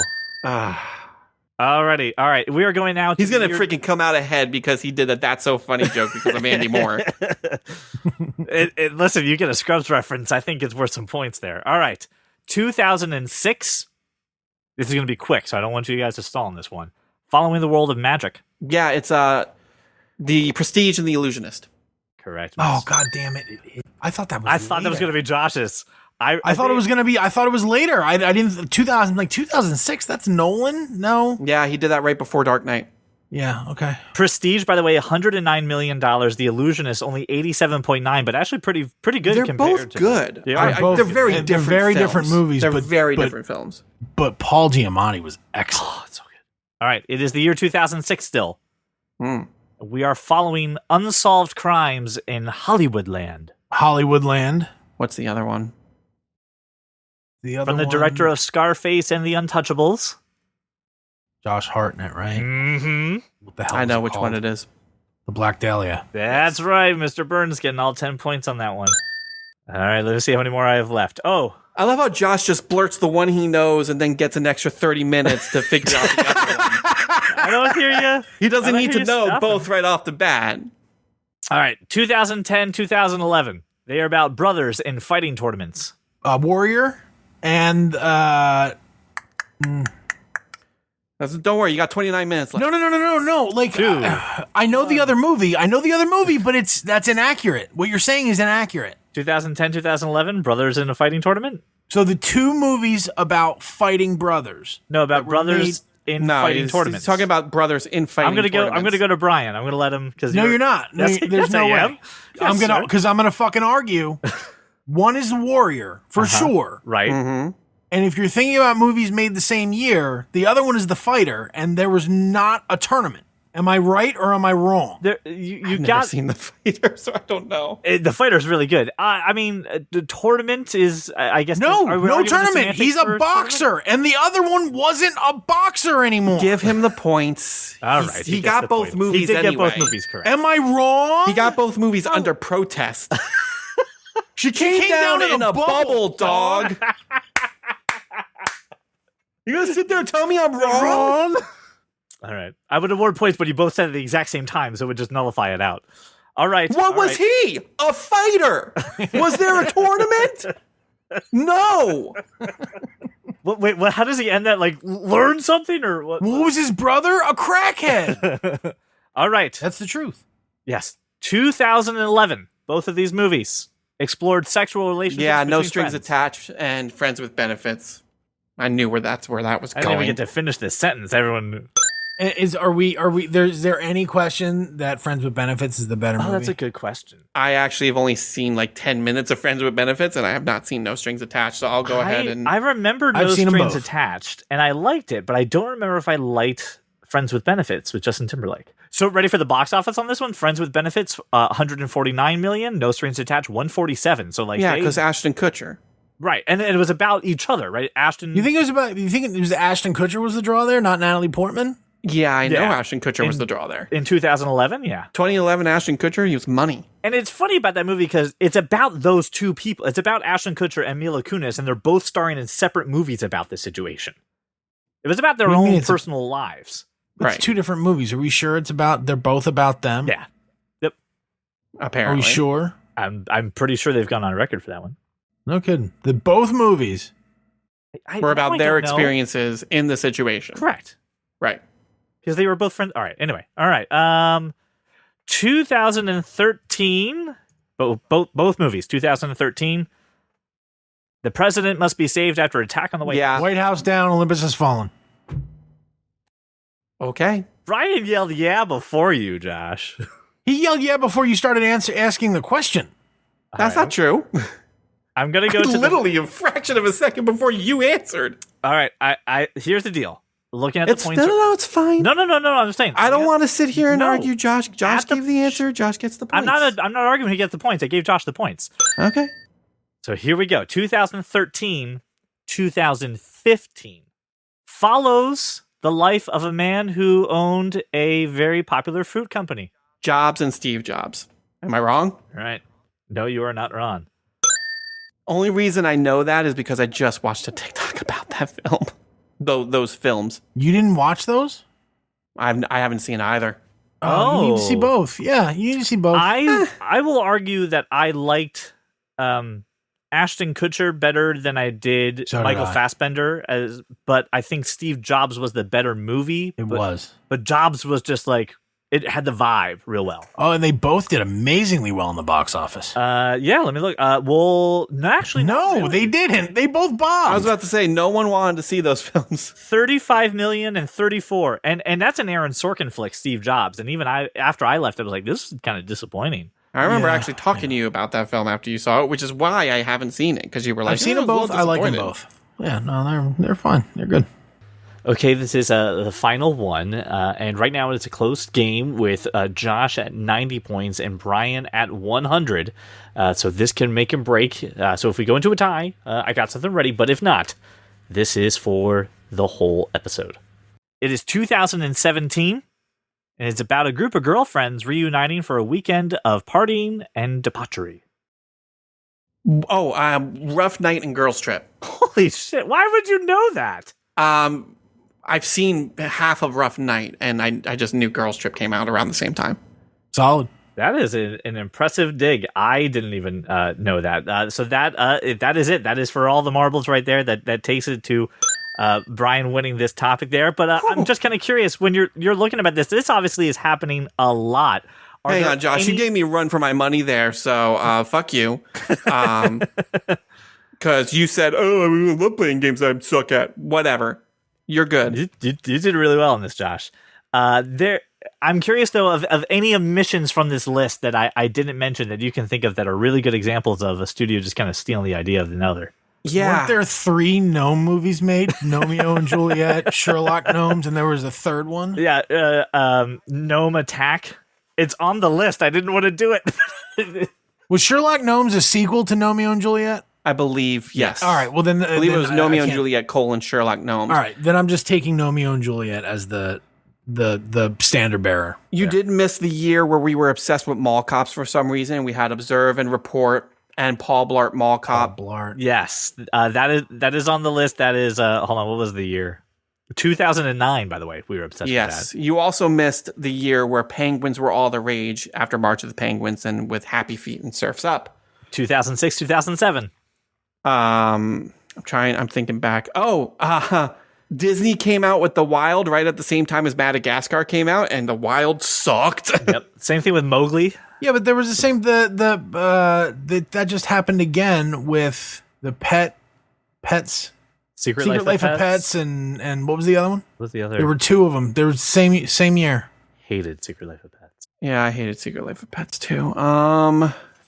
Speaker 2: Alrighty. All right. We are going now to
Speaker 4: He's gonna
Speaker 2: the year-
Speaker 4: freaking come out ahead because he did a "That's So Funny" joke because of Mandy Moore.
Speaker 2: Listen, you get a Scrubs reference. I think it's worth some points there. All right. 2006. This is going to be quick, so I don't want you guys to stall on this one. Following the World of Magic.
Speaker 4: Yeah, it's The Prestige and The Illusionist.
Speaker 2: Correct.
Speaker 3: Oh, god damn it. I thought that was
Speaker 2: I thought that was going to be Josh's.
Speaker 3: I thought it was going to be, I thought it was later. I didn't, 2006, that's Nolan? No.
Speaker 4: Yeah, he did that right before Dark Knight.
Speaker 3: Yeah, okay.
Speaker 2: Prestige, by the way, $109 million. The Illusionist, only 87.9, but actually pretty good
Speaker 4: They're
Speaker 2: compared
Speaker 4: both
Speaker 2: to
Speaker 4: good.
Speaker 2: They are.
Speaker 3: Both-
Speaker 4: They're very
Speaker 3: they're
Speaker 4: different
Speaker 3: very
Speaker 4: films.
Speaker 3: different movies,
Speaker 4: They're
Speaker 3: but-
Speaker 4: very
Speaker 3: but-
Speaker 4: different films.
Speaker 3: But Paul Giamatti was excellent.
Speaker 2: Oh, it's so good. All right, it is the year 2006 still.
Speaker 4: Hmm.
Speaker 2: We are following unsolved crimes in Hollywoodland.
Speaker 3: Hollywoodland.
Speaker 4: What's the other one?
Speaker 3: The other
Speaker 2: From the
Speaker 3: one,
Speaker 2: director of Scarface and The Untouchables.
Speaker 3: Josh Hartnett, right?
Speaker 2: Mm-hmm.
Speaker 3: What the hell?
Speaker 4: I know which one it is.
Speaker 3: The Black Dahlia.
Speaker 2: That's right, Mr. Burns getting all 10 points on that one. All right, let's see how many more I have left. Oh,
Speaker 4: I love how Josh just blurts the one he knows and then gets an extra 30 minutes to figure out the other one.
Speaker 2: I don't hear you.
Speaker 4: He doesn't
Speaker 2: I
Speaker 4: need
Speaker 2: hear
Speaker 4: to
Speaker 2: you
Speaker 4: know
Speaker 2: stopping.
Speaker 4: both right off the bat.
Speaker 2: All right, 2010, 2011. They are about brothers in fighting tournaments.
Speaker 3: Warrior and
Speaker 4: Don't worry, you got 29 minutes left.
Speaker 3: no. Like
Speaker 2: Dude.
Speaker 3: I know the other movie. But that's inaccurate. What you're saying is inaccurate.
Speaker 2: 2010, 2011, brothers in a fighting tournament?
Speaker 3: So the two movies about fighting brothers.
Speaker 2: No, about
Speaker 3: were
Speaker 2: brothers in
Speaker 4: No,
Speaker 2: fighting
Speaker 4: he's
Speaker 2: tournaments.
Speaker 4: talking about brothers in fighting
Speaker 2: I'm gonna
Speaker 4: tournaments.
Speaker 2: go to Brian. I'm gonna let him because
Speaker 3: No, you're not. No,
Speaker 2: Yes,
Speaker 3: there's
Speaker 2: yes,
Speaker 3: no
Speaker 2: I
Speaker 3: way.
Speaker 2: am.
Speaker 3: I'm
Speaker 2: Yes,
Speaker 3: gonna
Speaker 2: sir.
Speaker 3: fucking argue. One is the Warrior for sure.
Speaker 2: Right.
Speaker 4: Mm-hmm.
Speaker 3: And if you're thinking about movies made the same year, the other one is The Fighter, and there was not a tournament. Am I right or am I wrong?
Speaker 2: There, you
Speaker 4: I've never
Speaker 2: got
Speaker 4: seen The Fighter, so I don't know.
Speaker 2: the fighter's really good. I mean, the tournament is, I guess.
Speaker 3: No,
Speaker 2: are we
Speaker 3: no
Speaker 2: arguing the
Speaker 3: tournament.
Speaker 2: semantics
Speaker 3: He's a
Speaker 2: for
Speaker 3: boxer, and the other one wasn't a boxer anymore.
Speaker 4: Give him the points.
Speaker 2: All
Speaker 4: He's-
Speaker 2: right,
Speaker 4: He
Speaker 2: gets
Speaker 4: got
Speaker 2: the
Speaker 4: both
Speaker 2: point.
Speaker 4: movies
Speaker 2: He did
Speaker 4: anyway.
Speaker 2: get both movies correct.
Speaker 3: Am I wrong?
Speaker 4: He got both movies under protest.
Speaker 3: She
Speaker 4: Came down in a bubble, dog. You gonna sit there and tell me I'm wrong?
Speaker 2: All right, I would award points, but you both said it at the exact same time, so it would just nullify it out. All right.
Speaker 4: What
Speaker 2: all
Speaker 4: was
Speaker 2: right.
Speaker 4: he? A fighter? Was there a tournament? No.
Speaker 2: Wait, what? How does he end that? Like, learn something or what?
Speaker 3: What was his brother? A crackhead.
Speaker 2: All right.
Speaker 3: That's the truth.
Speaker 2: Yes. 2011. Both of these movies explored sexual relationships.
Speaker 4: Yeah, no
Speaker 2: between
Speaker 4: strings
Speaker 2: friends.
Speaker 4: attached and friends with benefits. I knew where that was
Speaker 2: I didn't even
Speaker 4: going.
Speaker 2: get to finish this sentence. Everyone.
Speaker 3: Are we is there any question that Friends with Benefits is the better movie?
Speaker 2: Oh, that's a good question.
Speaker 4: I actually have only seen like 10 minutes of Friends with Benefits, and I have not seen No Strings Attached, so I'll go ahead and...
Speaker 2: I remember
Speaker 3: I've
Speaker 2: No
Speaker 3: seen 'em
Speaker 2: Strings
Speaker 3: both.
Speaker 2: Attached, and I liked it, but I don't remember if I liked Friends with Benefits with Justin Timberlake. So, ready for the box office on this one? Friends with Benefits, 149 million. No Strings Attached, 147. So, like,
Speaker 4: yeah, because Ashton Kutcher.
Speaker 2: right, and it was about each other, right? Ashton.
Speaker 3: You think it was Ashton Kutcher was the draw there, not Natalie Portman?
Speaker 4: Yeah, I know
Speaker 2: Yeah.
Speaker 4: Ashton Kutcher was the draw there.
Speaker 2: in 2011? Yeah.
Speaker 4: 2011 Ashton Kutcher, he was money.
Speaker 2: And it's funny about that movie because it's about those two people. It's about Ashton Kutcher and Mila Kunis, and they're both starring in separate movies about this situation. It was about their
Speaker 3: What do you mean
Speaker 2: own
Speaker 3: it's a-
Speaker 2: personal lives.
Speaker 3: It's
Speaker 4: Right.
Speaker 3: two different movies. Are we sure they're both about them?
Speaker 2: Yeah.
Speaker 3: Are
Speaker 4: Apparently.
Speaker 3: we sure?
Speaker 2: I'm pretty sure they've gone on record for that one.
Speaker 3: No kidding. Both movies.
Speaker 4: Were about
Speaker 2: I
Speaker 4: their
Speaker 2: don't know.
Speaker 4: experiences in the situation.
Speaker 2: Correct.
Speaker 4: Right.
Speaker 2: Because they were both friends. All right. Anyway. All right. 2013. Both movies. 2013. The president must be saved after attack on the White House.
Speaker 4: Yeah.
Speaker 3: White House down, Olympus has fallen.
Speaker 4: Okay.
Speaker 2: Brian yelled "yeah" before you, Josh.
Speaker 3: He yelled yeah before you started asking the question.
Speaker 4: That's
Speaker 2: All right.
Speaker 4: not true.
Speaker 2: I'm gonna go to the,
Speaker 4: Literally a fraction of a second before you answered.
Speaker 2: All right. I here's the deal. Looking at the
Speaker 4: It's
Speaker 2: points.
Speaker 4: no, it's fine.
Speaker 2: No. I'm just saying.
Speaker 4: I don't want to sit here and
Speaker 2: No.
Speaker 4: argue. Josh
Speaker 2: At the-
Speaker 4: gave the answer. Josh gets the
Speaker 2: I'm
Speaker 4: points.
Speaker 2: not arguing who gets the points. I gave Josh the points.
Speaker 4: Okay.
Speaker 2: So here we go. 2013, 2015 follows the life of a man who owned a very popular fruit company.
Speaker 4: Jobs and Steve Jobs. Am I wrong?
Speaker 2: All right. No, you are not wrong.
Speaker 4: Only reason I know that is because I just watched a TikTok about that film. Those films.
Speaker 3: You didn't watch those?
Speaker 4: I haven't seen either.
Speaker 3: You need to see
Speaker 2: Oh.
Speaker 3: both. Yeah, you need to see both.
Speaker 2: I will argue that I liked Ashton Kutcher better than I did
Speaker 3: So did
Speaker 2: Michael
Speaker 3: I.
Speaker 2: Fassbender, but I think Steve Jobs was the better movie.
Speaker 3: It
Speaker 2: but,
Speaker 3: was.
Speaker 2: But Jobs was just like It had the vibe real well.
Speaker 3: Oh, and they both did amazingly well in the box office.
Speaker 2: Yeah, let me look. Well, no, actually, not
Speaker 3: No,
Speaker 2: really.
Speaker 3: they didn't. They both bombed.
Speaker 4: I was about to say, no one wanted to see those films.
Speaker 2: 35 million and 34. And that's an Aaron Sorkin flick, Steve Jobs. And even after I left, I was like, this is kind of disappointing.
Speaker 4: I remember actually talking to you about that film after you saw it, which is why I haven't seen it, because you were like,
Speaker 3: I've seen them both. I like them both. Yeah, no, they're fine. They're good.
Speaker 2: Okay, this is the final one, and right now it's a close game with Josh at 90 points and Brian at 100. So this can make and break. So if we go into a tie, I got something ready, but if not, this is for the whole episode. It is 2017, and it's about a group of girlfriends reuniting for a weekend of partying and debauchery.
Speaker 4: Oh, Rough Night and Girls Trip.
Speaker 2: Holy shit, why would you know that?
Speaker 4: I've seen half of Rough Night, and I just knew Girls Trip came out around the same time.
Speaker 3: Solid.
Speaker 2: That is an impressive dig. I didn't even know that. So that is it. That is for all the marbles right there. That takes it to Brian winning this topic there. But I'm just kind of curious, when you're looking about this. This obviously is happening a lot.
Speaker 4: Hang on, Josh. You gave me a run for my money there, so fuck you. Because you said, "Oh, I love playing games I suck at." Whatever. You're good.
Speaker 2: You did really well on this, Josh. I'm curious, though, of any omissions from this list that I didn't mention that you can think of that are really good examples of a studio just kind of stealing the idea of another.
Speaker 4: Yeah.
Speaker 3: Weren't there 3 gnome movies made? Gnomeo and Juliet, Sherlock Gnomes, and there was a third one?
Speaker 2: Yeah, Gnome Attack. It's on the list. I didn't want to do it.
Speaker 3: Was Sherlock Gnomes a sequel to Gnomeo and Juliet?
Speaker 4: I believe, yes.
Speaker 3: All right, well then...
Speaker 4: I believe it was Romeo and Juliet, Sherlock Gnomes.
Speaker 3: All right, then I'm just taking Romeo and Juliet as the standard bearer.
Speaker 4: You did miss the year where we were obsessed with mall cops for some reason. We had Observe and Report and Paul Blart Mall Cop.
Speaker 3: Blart.
Speaker 2: Yes, that is on the list. That is, hold on, what was the year? 2009, by the way. We were obsessed with that.
Speaker 4: Yes, you also missed the year where penguins were all the rage after March of the Penguins and with Happy Feet and Surf's Up.
Speaker 2: 2006, 2007.
Speaker 4: I'm thinking back. Disney came out with The Wild right at the same time as Madagascar came out, and The Wild sucked.
Speaker 2: Yep. Same thing with Mowgli.
Speaker 3: Yeah, but there was the same that just happened again with the Pets.
Speaker 2: Secret
Speaker 3: Life of Pets and what was the other one?
Speaker 2: What was the other?
Speaker 3: There were 2 of them. There was same year.
Speaker 2: Hated Secret Life of Pets.
Speaker 4: Yeah, I hated Secret Life of Pets too.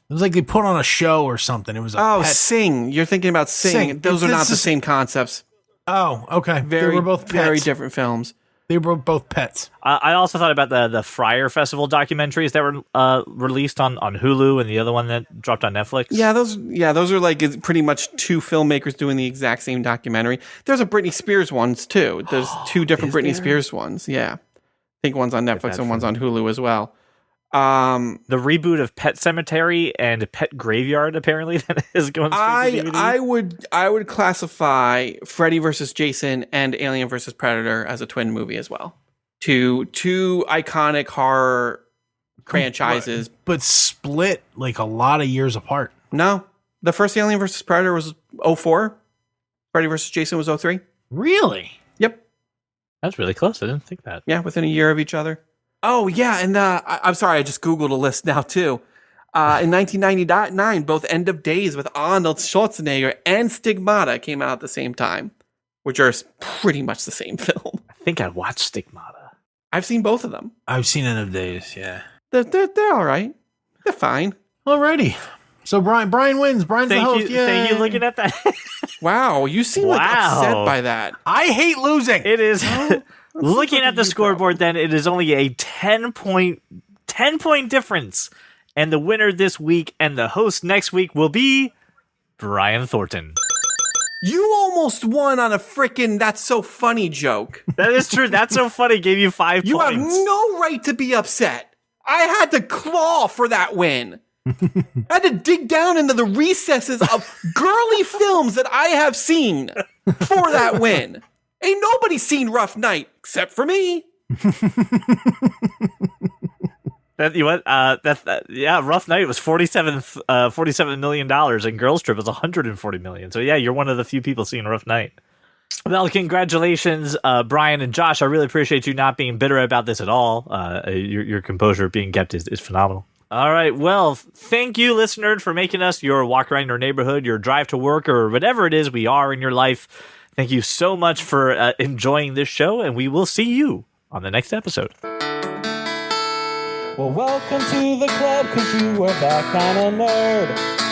Speaker 3: It was like they put on a show or something. It was a pet.
Speaker 4: Sing. You're thinking about Sing. Those are not the same concepts.
Speaker 3: Oh, okay. They were both pets.
Speaker 4: Very different films.
Speaker 3: They were both pets.
Speaker 2: I also thought about the Friar Festival documentaries that were released on Hulu, and the other one that dropped on Netflix.
Speaker 4: Yeah, those are like pretty much 2 filmmakers doing the exact same documentary. There's a Britney Spears ones too. There's 2 different Britney Spears ones. Yeah, I think one's on Netflix and one's on Hulu as well.
Speaker 2: The reboot of Pet Cemetery and Pet Graveyard apparently that is going straight to DVD.
Speaker 4: I would classify Freddy vs. Jason and Alien vs. Predator as a twin movie as well. Two iconic horror franchises,
Speaker 3: but split like a lot of years apart.
Speaker 4: No, the first Alien vs. Predator was 2004. Freddy vs. Jason was 2003.
Speaker 3: Really?
Speaker 4: Yep.
Speaker 2: That's really close. I didn't think that.
Speaker 4: Yeah, within a year of each other. Oh, yeah, and I'm sorry, I just Googled a list now, too. In 1999, both End of Days with Arnold Schwarzenegger and Stigmata came out at the same time, which are pretty much the same film.
Speaker 2: I think I watched Stigmata.
Speaker 4: I've seen both of them.
Speaker 3: I've seen End of Days, yeah.
Speaker 4: They're all right. They're fine.
Speaker 3: Alrighty. So Brian wins. Brian's the host.
Speaker 2: Thank you looking at that.
Speaker 4: Wow, you seem like upset by that.
Speaker 3: I hate losing.
Speaker 2: It is... Looking at the scoreboard, then, it is only a 10-point difference. And the winner this week and the host next week will be Brian Thornton.
Speaker 4: You almost won on a frickin' That's So Funny joke.
Speaker 2: That is true. That's So Funny gave you 5 points.
Speaker 4: You have no right to be upset. I had to claw for that win. I had to dig down into the recesses of girly films that I have seen for that win. Ain't nobody seen Rough Night except for me.
Speaker 2: Rough Night was $47 million, and Girls Trip was $140 million. So yeah, you're one of the few people seeing Rough Night. Well, congratulations, Brian and Josh. I really appreciate you not being bitter about this at all. Your composure being kept is phenomenal. All right. Well, thank you, listener, for making us your walk around your neighborhood, your drive to work, or whatever it is we are in your life. Thank you so much for enjoying this show, and we will see you on the next episode.
Speaker 5: Well, welcome to the club, 'cause you are that kind of nerd.